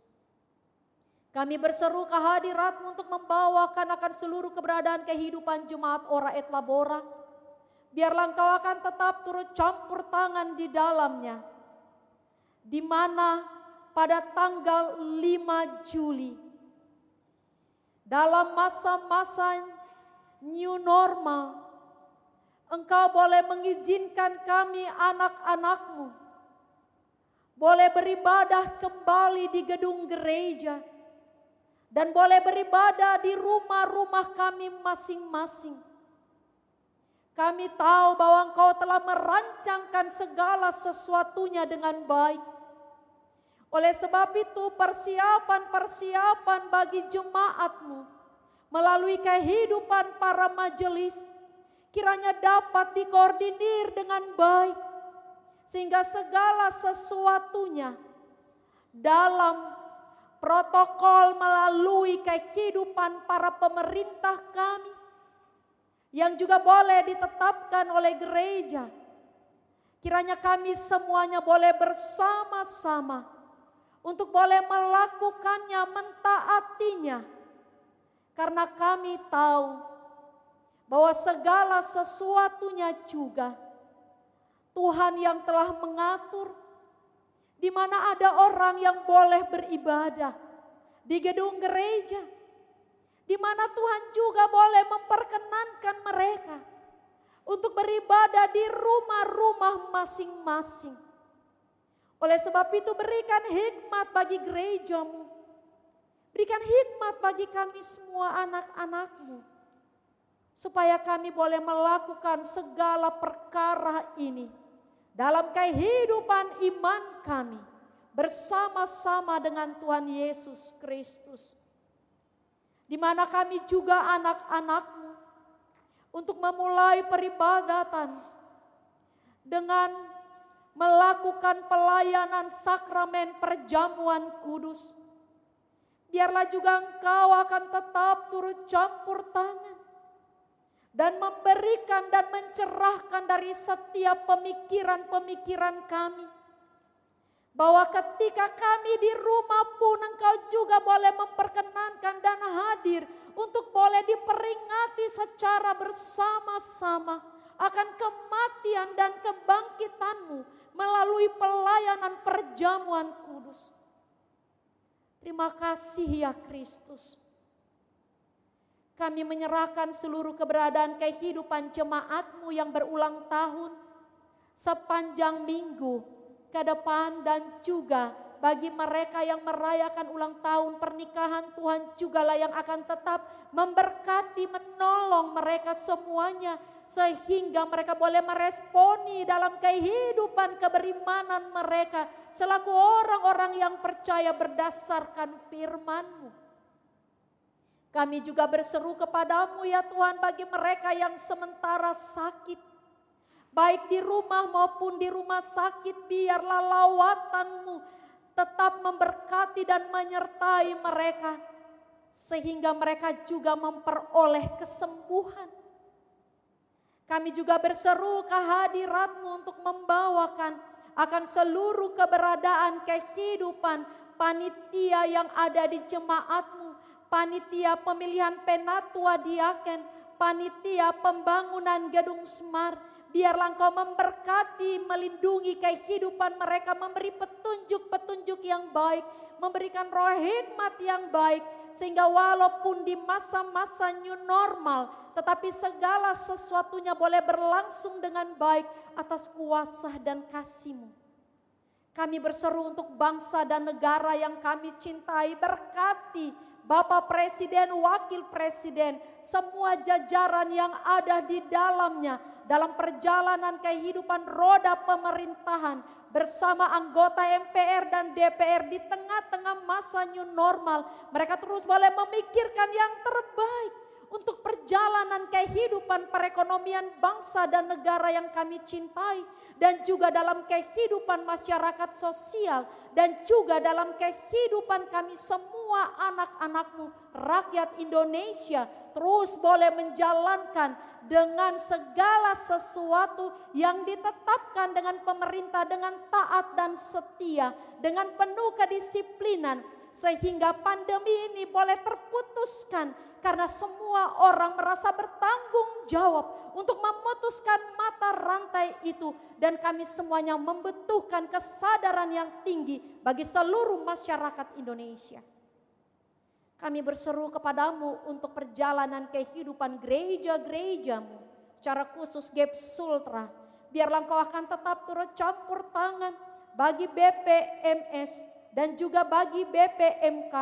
[SPEAKER 5] Kami berseru kehadirat-Mu untuk membawakan akan seluruh keberadaan kehidupan jemaat Ora et Labora. Biarlah Engkau akan tetap turut campur tangan di dalamnya. Di mana pada tanggal 5 Juli, dalam masa-masa new normal, Engkau boleh mengizinkan kami anak-anak-Mu boleh beribadah kembali di gedung gereja dan boleh beribadah di rumah-rumah kami masing-masing. Kami tahu bahwa Engkau telah merancangkan segala sesuatunya dengan baik. Oleh sebab itu persiapan-persiapan bagi jemaat-Mu melalui kehidupan para majelis kiranya dapat dikoordinir dengan baik. sehingga segala sesuatunya dalam protokol melalui kehidupan para pemerintah kami yang juga boleh ditetapkan oleh gereja. Kiranya kami semuanya boleh bersama-sama untuk boleh melakukannya, mentaatinya. Karena kami tahu bahwa segala sesuatunya juga Tuhan yang telah mengatur, di mana ada orang yang boleh beribadah di gedung gereja, di mana Tuhan juga boleh memperkenankan mereka untuk beribadah di rumah-rumah masing-masing. Oleh sebab itu berikan hikmat bagi gerejamu, berikan hikmat bagi kami semua anak-anakmu, supaya kami boleh melakukan segala perkara ini dalam kehidupan iman kami bersama-sama dengan Tuhan Yesus Kristus. Di mana kami juga anak-anakmu untuk memulai peribadatan dengan melakukan pelayanan sakramen perjamuan kudus. Biarlah juga Engkau akan tetap turut campur tangan dan memberikan dan mencerahkan dari setiap pemikiran-pemikiran kami. Bahwa ketika kami di rumah pun Engkau juga boleh memperkenankan dan hadir untuk boleh diperingati secara bersama-sama akan kematian dan kebangkitan-Mu melalui pelayanan perjamuan kudus. Terima kasih ya Kristus. Kami menyerahkan seluruh keberadaan kehidupan jemaat-Mu yang berulang tahun sepanjang minggu ke depan, dan juga bagi mereka yang merayakan ulang tahun pernikahan, Tuhan jugalah yang akan tetap memberkati, menolong mereka semuanya sehingga mereka boleh meresponi dalam kehidupan keberimanan mereka selaku orang-orang yang percaya berdasarkan firman-Mu. Kami juga berseru kepadamu ya Tuhan bagi mereka yang sementara sakit, baik di rumah maupun di rumah sakit, biarlah lawatan-Mu tetap memberkati dan menyertai mereka, sehingga mereka juga memperoleh kesembuhan. Kami juga berseru kehadirat-Mu untuk membawakan akan seluruh keberadaan kehidupan panitia yang ada di jemaat-Mu, panitia pemilihan penatua diaken, panitia pembangunan gedung Semar. Biarlah Engkau memberkati, melindungi kehidupan mereka, memberi petunjuk-petunjuk yang baik, memberikan roh hikmat yang baik, sehingga walaupun di masa-masa new normal, tetapi segala sesuatunya boleh berlangsung dengan baik atas kuasa dan kasih-Mu. Kami berseru untuk bangsa dan negara yang kami cintai, berkati Bapak Presiden, Wakil Presiden, semua jajaran yang ada di dalamnya dalam perjalanan kehidupan roda pemerintahan bersama anggota MPR dan DPR di tengah-tengah masa new normal. Mereka terus boleh memikirkan yang terbaik untuk perjalanan kehidupan perekonomian bangsa dan negara yang kami cintai, dan juga dalam kehidupan masyarakat sosial, dan juga dalam kehidupan kami semua anak-anak-Mu, rakyat Indonesia, terus boleh menjalankan dengan segala sesuatu yang ditetapkan dengan pemerintah dengan taat dan setia, dengan penuh kedisiplinan, sehingga pandemi ini boleh terputuskan karena semua orang merasa bertanggung jawab untuk memutuskan mata rantai itu, dan kami semuanya membutuhkan kesadaran yang tinggi bagi seluruh masyarakat Indonesia. Kami berseru kepadamu untuk perjalanan kehidupan gereja-gerejamu, secara khusus GEP Sultra. Biarlah Engkau akan tetap turut campur tangan bagi BPMS dan juga bagi BPMK,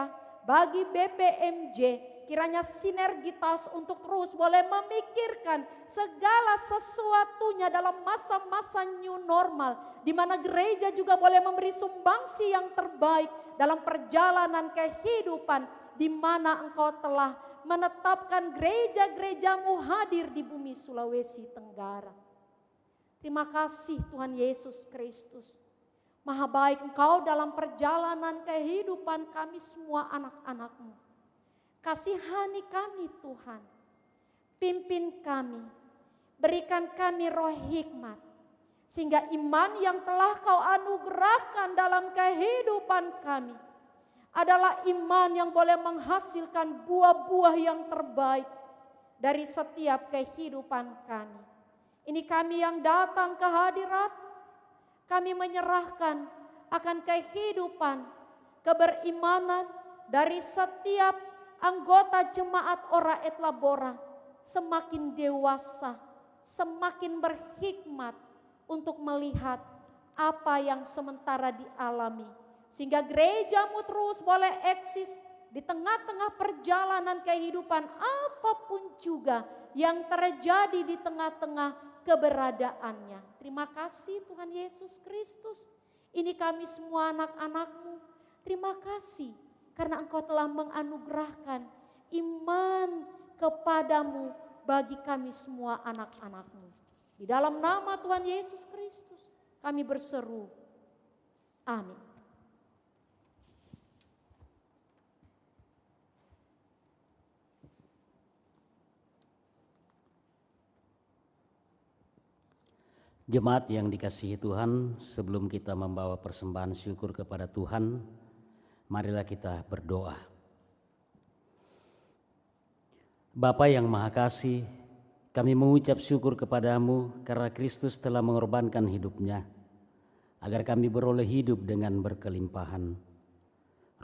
[SPEAKER 5] bagi BPMJ. Kiranya sinergitas untuk terus boleh memikirkan segala sesuatunya dalam masa-masa new normal, di mana gereja juga boleh memberi sumbangsi yang terbaik dalam perjalanan kehidupan, di mana Engkau telah menetapkan gereja-gerejamu hadir di bumi Sulawesi Tenggara. Terima kasih Tuhan Yesus Kristus. Maha baik Engkau dalam perjalanan kehidupan kami semua anak-anak-Mu. Kasihani kami Tuhan. Pimpin kami. Berikan kami roh hikmat. Sehingga iman yang telah Kau anugerahkan dalam kehidupan kami adalah iman yang boleh menghasilkan buah-buah yang terbaik dari setiap kehidupan kami. Ini kami yang datang ke hadirat, kami menyerahkan akan kehidupan, keberimanan dari setiap anggota jemaat Ora et Labora semakin dewasa, semakin berhikmat untuk melihat apa yang sementara dialami. Sehingga gereja-Mu terus boleh eksis di tengah-tengah perjalanan kehidupan apapun juga yang terjadi di tengah-tengah keberadaannya. Terima kasih Tuhan Yesus Kristus. Ini kami semua anak-anak-Mu. Terima kasih karena Engkau telah menganugerahkan iman kepadamu bagi kami semua anak-anak-Mu. Di dalam nama Tuhan Yesus Kristus kami berseru. Amin.
[SPEAKER 2] Jemaat yang dikasihi Tuhan, sebelum kita membawa persembahan syukur kepada Tuhan, marilah kita berdoa. Bapa yang Maha Kasih, kami mengucap syukur kepadamu karena Kristus telah mengorbankan hidupnya, agar kami beroleh hidup dengan berkelimpahan.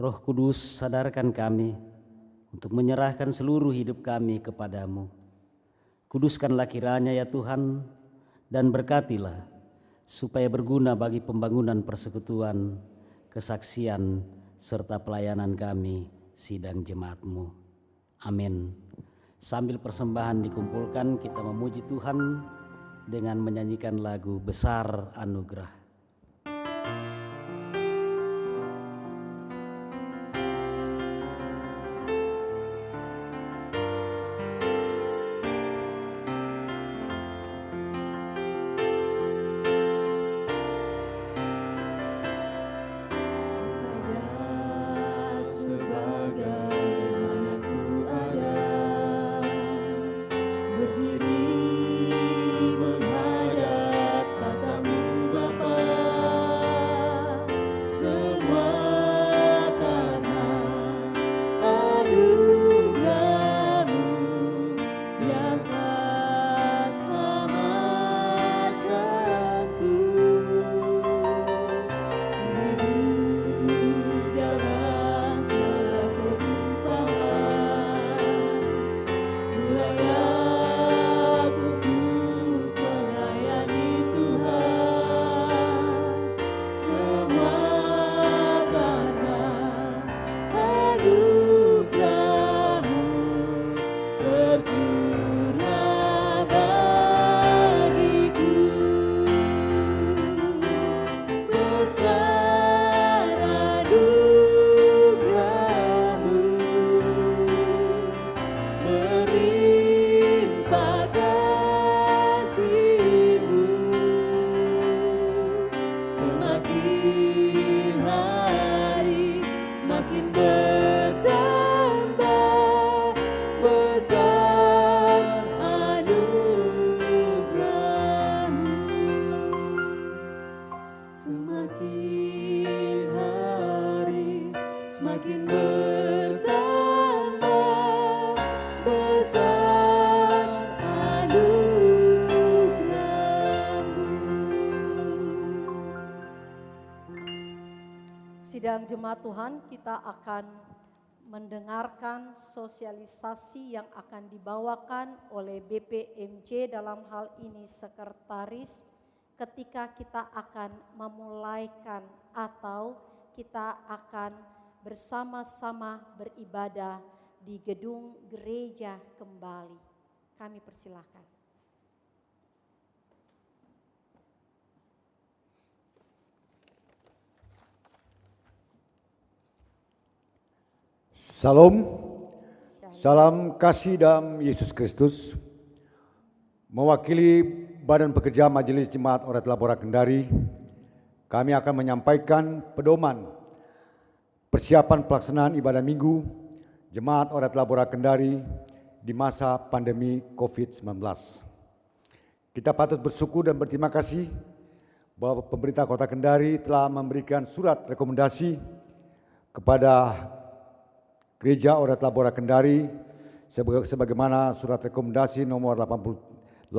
[SPEAKER 2] Roh Kudus, sadarkan kami untuk menyerahkan seluruh hidup kami kepadamu. Kuduskanlah kiranya ya Tuhan, dan berkatilah supaya berguna bagi pembangunan persekutuan, kesaksian, serta pelayanan kami sidang jemaat-Mu. Amin. Sambil persembahan dikumpulkan, kita memuji Tuhan dengan menyanyikan lagu Besar Anugerah.
[SPEAKER 3] Sidang jemaat Tuhan, kita akan mendengarkan sosialisasi yang akan dibawakan oleh BPMJ, dalam hal ini sekretaris, ketika kita akan memulaikan atau kita akan bersama-sama beribadah di gedung gereja kembali. Kami persilahkan.
[SPEAKER 6] Salam, salam kasih dalam Yesus Kristus. Mewakili Badan Pekerja Majelis Jemaat Oret Labora Kendari, kami akan menyampaikan pedoman persiapan pelaksanaan ibadah minggu Jemaat Oret Labora Kendari di masa pandemi COVID-19. Kita patut bersyukur dan berterima kasih bahwa pemerintah Kota Kendari telah memberikan surat rekomendasi kepada Gereja Oret Labora Kendari sebagaimana surat rekomendasi nomor 835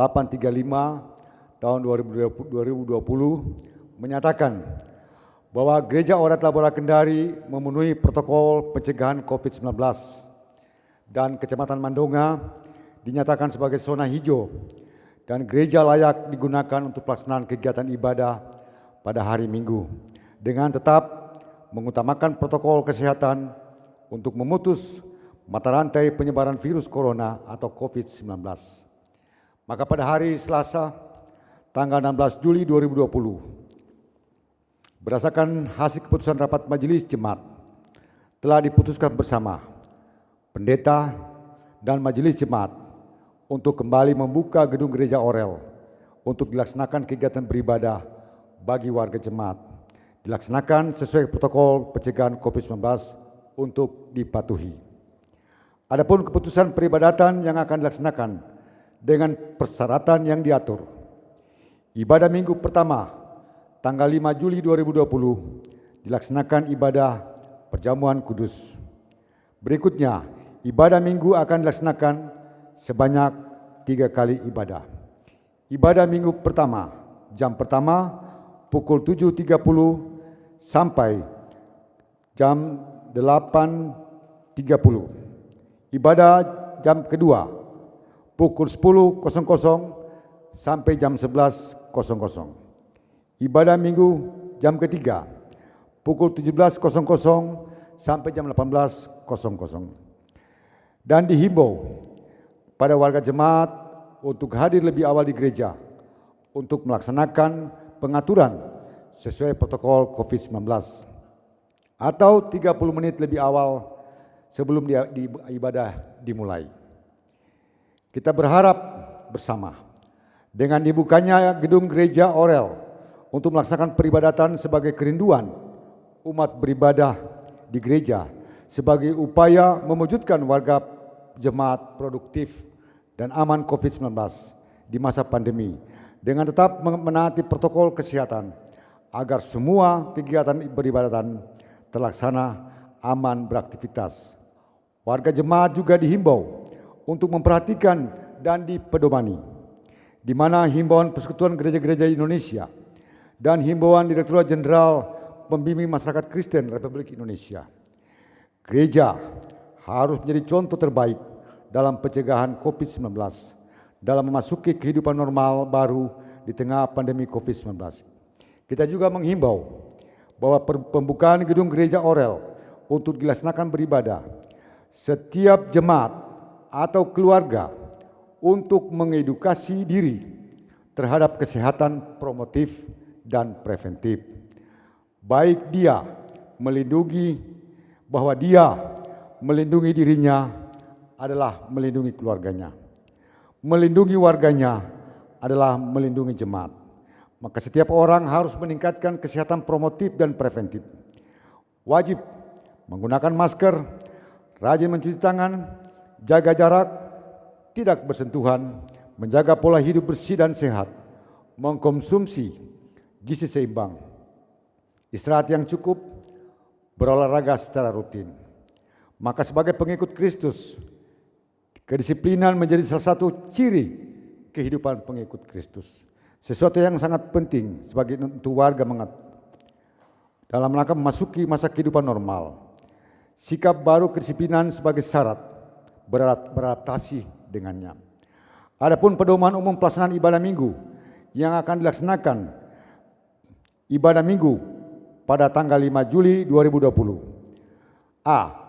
[SPEAKER 6] tahun 2020 menyatakan bahwa Gereja Oret Labora Kendari memenuhi protokol pencegahan COVID-19 dan Kecamatan Mandonga dinyatakan sebagai zona hijau dan gereja layak digunakan untuk pelaksanaan kegiatan ibadah pada hari Minggu dengan tetap mengutamakan protokol kesehatan untuk memutus mata rantai penyebaran virus corona atau COVID-19. Maka pada hari Selasa tanggal 16 Juli 2020 berdasarkan hasil keputusan rapat majelis jemaat telah diputuskan bersama pendeta dan majelis jemaat untuk kembali membuka gedung gereja Orel untuk dilaksanakan kegiatan beribadah bagi warga jemaat. Dilaksanakan sesuai protokol pencegahan COVID-19 untuk dipatuhi. Adapun keputusan peribadatan yang akan dilaksanakan dengan persyaratan yang diatur. Ibadah minggu pertama tanggal 5 Juli 2020 dilaksanakan ibadah perjamuan kudus. Berikutnya, ibadah minggu akan dilaksanakan sebanyak 3 kali ibadah. Ibadah minggu pertama, jam pertama pukul 7.30 sampai jam 8.30. Ibadah jam kedua pukul 10.00 sampai jam 11.00. Ibadah minggu jam ketiga pukul 17.00 sampai jam 18.00. Dan dihimbau pada warga jemaat untuk hadir lebih awal di gereja untuk melaksanakan pengaturan sesuai protokol COVID-19 atau 30 menit lebih awal sebelum ibadah dimulai. Kita berharap bersama dengan dibukanya gedung gereja Orel untuk melaksanakan peribadatan sebagai kerinduan umat beribadah di gereja sebagai upaya mewujudkan warga jemaat produktif dan aman COVID-19 di masa pandemi dengan tetap menaati protokol kesehatan agar semua kegiatan beribadatan terlaksana aman beraktivitas. Warga jemaat juga dihimbau untuk memperhatikan dan dipedomani di mana himbauan Persekutuan Gereja-Gereja Indonesia dan himbauan Direktorat Jenderal Pembimbing Masyarakat Kristen Republik Indonesia. Gereja harus menjadi contoh terbaik dalam pencegahan COVID-19 dalam memasuki kehidupan normal baru di tengah pandemi COVID-19. Kita juga menghimbau bahwa pembukaan gedung gereja Orel untuk dilaksanakan beribadah, setiap jemaat atau keluarga untuk mengedukasi diri terhadap kesehatan promotif dan preventif. Baik dia melindungi bahwa dia melindungi dirinya adalah melindungi keluarganya. Melindungi warganya adalah melindungi jemaat. Maka setiap orang harus meningkatkan kesehatan promotif dan preventif. Wajib menggunakan masker, rajin mencuci tangan, jaga jarak, tidak bersentuhan, menjaga pola hidup bersih dan sehat, mengkonsumsi gizi seimbang, istirahat yang cukup, berolahraga secara rutin. Maka sebagai pengikut Kristus, kedisiplinan menjadi salah satu ciri kehidupan pengikut Kristus. Sesuatu yang sangat penting sebagai untuk warga dalam rangka memasuki masa kehidupan normal. Sikap baru kedisiplinan sebagai syarat beradaptasi dengannya. Adapun pedoman umum pelaksanaan ibadah minggu yang akan dilaksanakan ibadah minggu pada tanggal 5 Juli 2020. A.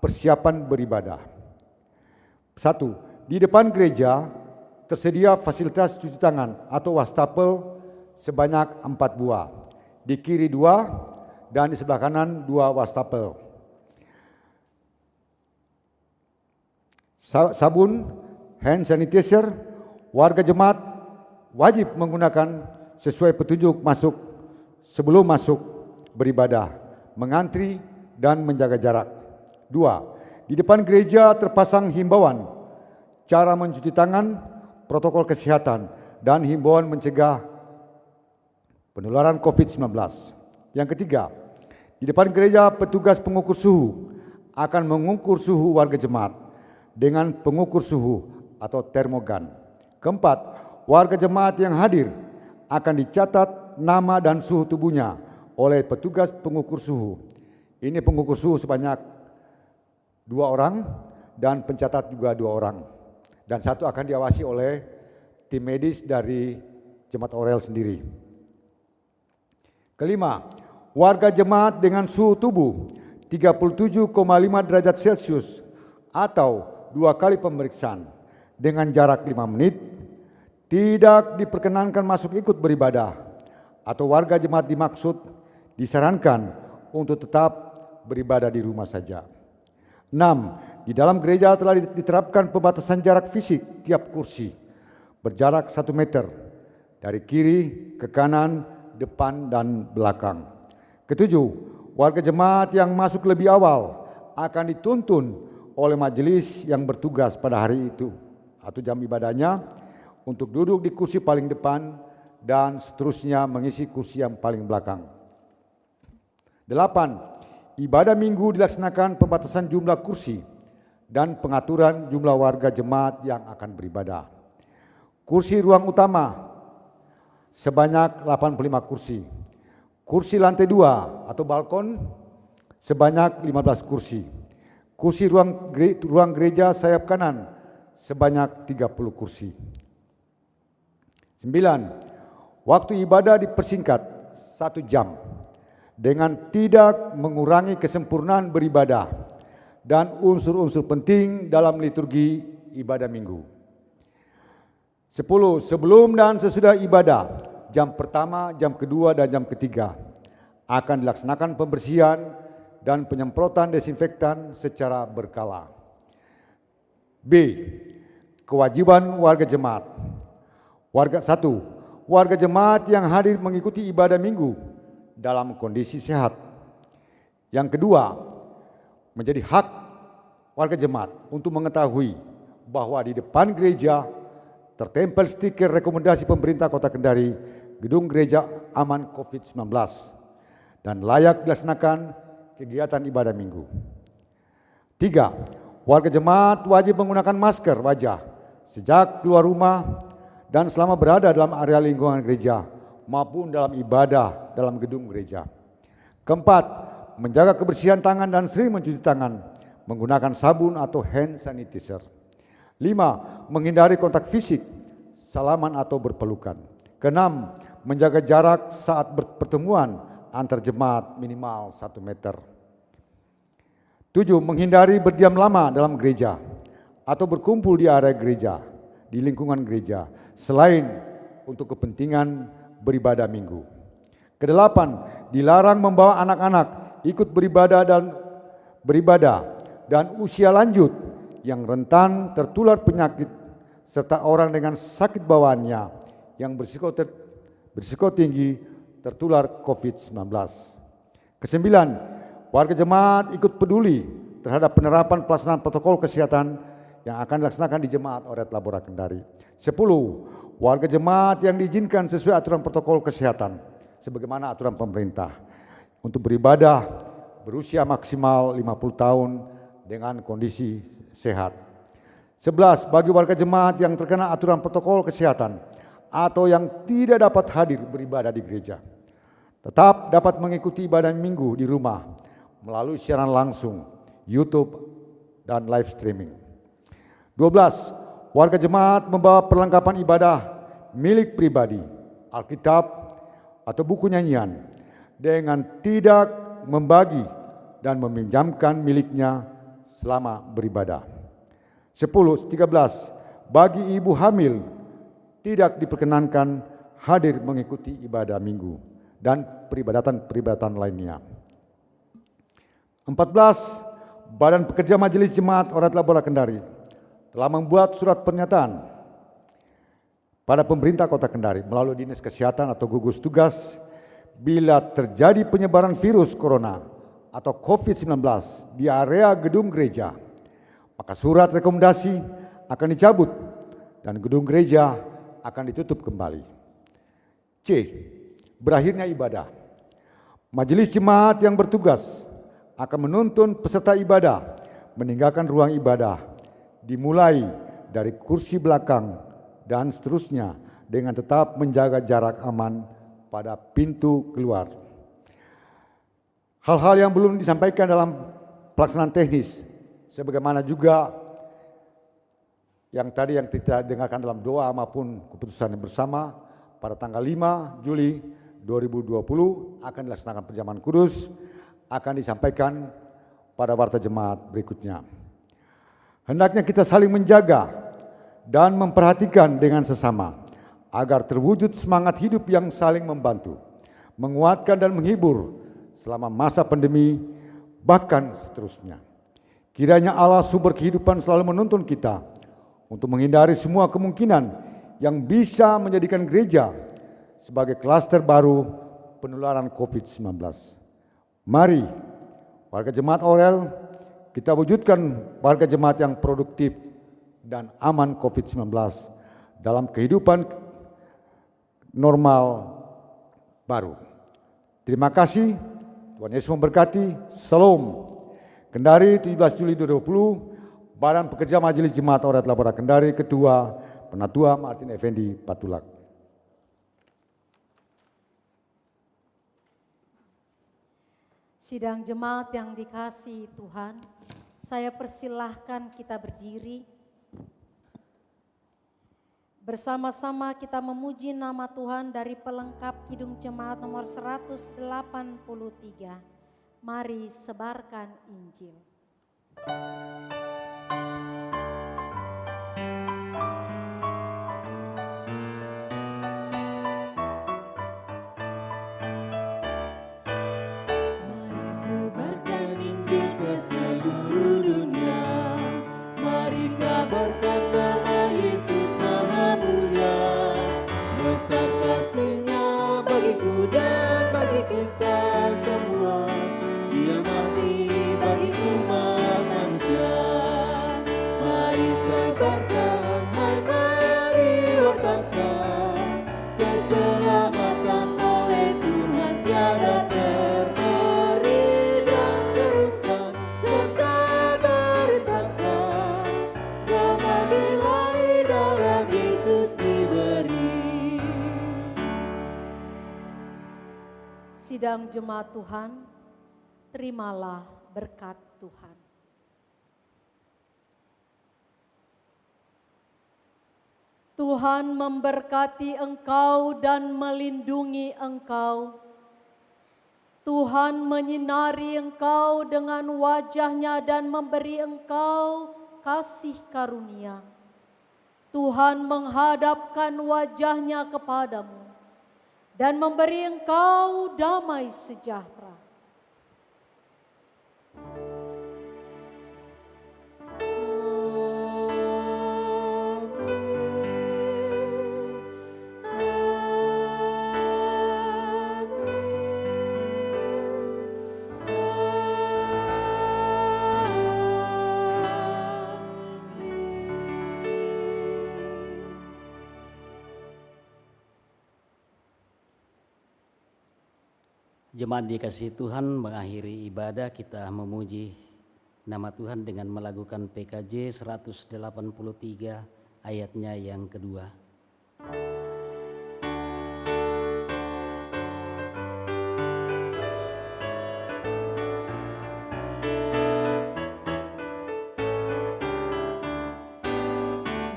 [SPEAKER 6] Persiapan beribadah. 1. Di depan gereja tersedia fasilitas cuci tangan atau wastafel sebanyak 4 buah. Di kiri 2 dan di sebelah kanan 2 wastafel. Sabun, hand sanitizer, warga jemaat wajib menggunakan sesuai petunjuk sebelum masuk beribadah, mengantri dan menjaga jarak. 2. Di depan gereja terpasang himbauan, cara mencuci tangan, protokol kesehatan, dan himbauan mencegah penularan COVID-19. Yang ketiga, di depan gereja petugas pengukur suhu akan mengukur suhu warga jemaat dengan pengukur suhu atau termogan. Keempat, warga jemaat yang hadir akan dicatat nama dan suhu tubuhnya oleh petugas pengukur suhu. Ini pengukur suhu sebanyak 2 orang dan pencatat juga 2 orang. Dan 1 akan diawasi oleh tim medis dari Jemaat Orel sendiri. Kelima, warga jemaat dengan suhu tubuh 37,5 derajat Celcius atau 2 kali pemeriksaan dengan jarak 5 menit tidak diperkenankan masuk ikut beribadah, atau warga jemaat dimaksud disarankan untuk tetap beribadah di rumah saja. 6. Di dalam gereja telah diterapkan pembatasan jarak fisik tiap kursi berjarak 1 meter dari kiri ke kanan, depan dan belakang. Ketujuh, warga jemaat yang masuk lebih awal akan dituntun oleh majelis yang bertugas pada hari itu atau jam ibadahnya untuk duduk di kursi paling depan dan seterusnya mengisi kursi yang paling belakang. 8. Ibadah minggu dilaksanakan pembatasan jumlah kursi dan pengaturan jumlah warga jemaat yang akan beribadah. Kursi ruang utama sebanyak 85 kursi. Kursi lantai 2 atau balkon sebanyak 15 kursi. Kursi ruang gereja sayap kanan sebanyak 30 kursi. 9. Waktu ibadah dipersingkat 1 jam dengan tidak mengurangi kesempurnaan beribadah dan unsur-unsur penting dalam liturgi ibadah minggu. 10. Sebelum dan sesudah ibadah, jam pertama, jam kedua, dan jam ketiga akan dilaksanakan pembersihan dan penyemprotan desinfektan secara berkala. B. Kewajiban warga jemaat. 1. Warga jemaat yang hadir mengikuti ibadah minggu dalam kondisi sehat. Yang kedua, menjadi hak warga jemaat untuk mengetahui bahwa di depan gereja tertempel stiker rekomendasi pemerintah Kota Kendari, gedung gereja aman COVID-19 dan layak dilaksanakan kegiatan ibadah minggu. 3. Warga jemaat wajib menggunakan masker wajah sejak keluar rumah dan selama berada dalam area lingkungan gereja maupun dalam ibadah dalam gedung gereja. 4. Menjaga kebersihan tangan dan sering mencuci tangan menggunakan sabun atau hand sanitizer. 5. Menghindari kontak fisik, salaman atau berpelukan. 6. Menjaga jarak saat pertemuan antar jemaat minimal 1 meter. 7. Menghindari berdiam lama dalam gereja atau berkumpul di area gereja, di lingkungan gereja, selain untuk kepentingan beribadah minggu. 8. Dilarang membawa anak-anak ikut beribadah dan usia lanjut yang rentan tertular penyakit serta orang dengan sakit bawaannya yang berisiko tinggi tertular COVID-19. 9. Warga jemaat ikut peduli terhadap penerapan pelaksanaan protokol kesehatan yang akan dilaksanakan di Jemaat Oret Labora Kendari. 10. Warga jemaat yang diizinkan sesuai aturan protokol kesehatan sebagaimana aturan pemerintah untuk beribadah berusia maksimal 50 tahun dengan kondisi sehat. 11. Bagi warga jemaat yang terkena aturan protokol kesehatan atau yang tidak dapat hadir beribadah di gereja, tetap dapat mengikuti ibadah minggu di rumah melalui siaran langsung, YouTube, dan live streaming. 12. Warga jemaat membawa perlengkapan ibadah milik pribadi, Alkitab atau buku nyanyian dengan tidak membagi dan meminjamkan miliknya selama beribadah. 13. Bagi ibu hamil tidak diperkenankan hadir mengikuti ibadah minggu dan peribadatan lainnya. 14. Badan Pekerja Majelis Jemaat Oret Labora Kendari telah membuat surat pernyataan pada pemerintah Kota Kendari melalui Dinas Kesehatan atau gugus tugas, bila terjadi penyebaran virus corona atau COVID-19 di area gedung gereja, maka surat rekomendasi akan dicabut dan gedung gereja akan ditutup kembali. C. Berakhirnya ibadah. Majelis jemaat yang bertugas akan menuntun peserta ibadah meninggalkan ruang ibadah, dimulai dari kursi belakang dan seterusnya dengan tetap menjaga jarak aman pada pintu keluar. Hal-hal yang belum disampaikan dalam pelaksanaan teknis, sebagaimana juga yang tadi yang kita dengarkan dalam doa maupun keputusan yang bersama, pada tanggal 5 Juli 2020 akan dilaksanakan perjamuan kudus, akan disampaikan pada warta jemaat berikutnya. Hendaknya kita saling menjaga dan memperhatikan dengan sesama agar terwujud semangat hidup yang saling membantu, menguatkan dan menghibur selama masa pandemi, bahkan seterusnya. Kiranya Allah sumber kehidupan selalu menuntun kita untuk menghindari semua kemungkinan yang bisa menjadikan gereja sebagai klaster baru penularan COVID-19. Mari warga jemaat Orel, kita wujudkan warga jemaat yang produktif dan aman COVID-19 dalam kehidupan normal baru. Terima kasih, Tuhan Yesus memberkati. Salam. Kendari 17 Juli 2020, Badan Pekerja Majelis Jemaat Orel Labora Kendari, Ketua Penatua Martin Effendi Patulak.
[SPEAKER 3] Sidang jemaat yang dikasihi Tuhan, saya persilahkan kita berdiri. Bersama-sama kita memuji nama Tuhan dari pelengkap Kidung Jemaat nomor 183. Mari sebarkan Injil. Sidang jemaat Tuhan, terimalah berkat Tuhan. Tuhan memberkati engkau dan melindungi engkau. Tuhan menyinari engkau dengan wajah-Nya dan memberi engkau kasih karunia. Tuhan menghadapkan wajah-Nya kepadamu dan memberi engkau damai sejahtera.
[SPEAKER 2] Jemaat dikasihi Tuhan, mengakhiri ibadah kita memuji nama Tuhan dengan melakukan PKJ 183 ayatnya yang kedua.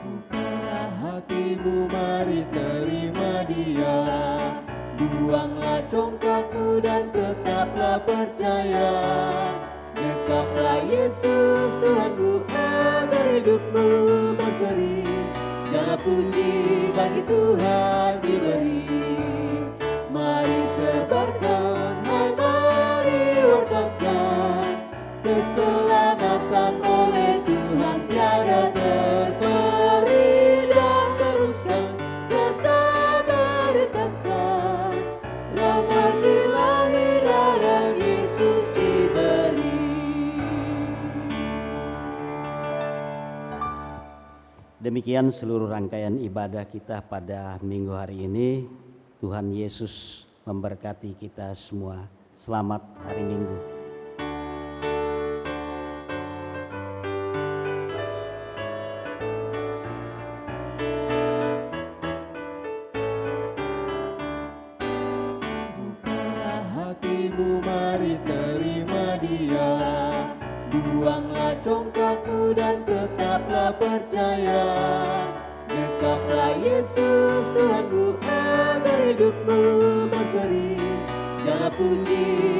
[SPEAKER 7] Bukalah hatimu, mari terima Dia. Buanglah congkakmu dan tetaplah percaya. Dekaplah Yesus Tuhanmu agar hidupmu berseri. Segala puji bagi Tuhan diberi. Mari sebarkan, hai mari wartakan. Keselamatan oleh Tuhan tiada terperi dan teruskan
[SPEAKER 2] demikian seluruh rangkaian ibadah kita pada minggu hari ini. Tuhan Yesus memberkati kita semua. Selamat hari Minggu.
[SPEAKER 7] Bukalah hatimu, mari terima Dia. Buanglah congkakmu dan tetaplah percaya. Dekaplah Yesus Tuhanmu agar hidupmu berseri. Segala puji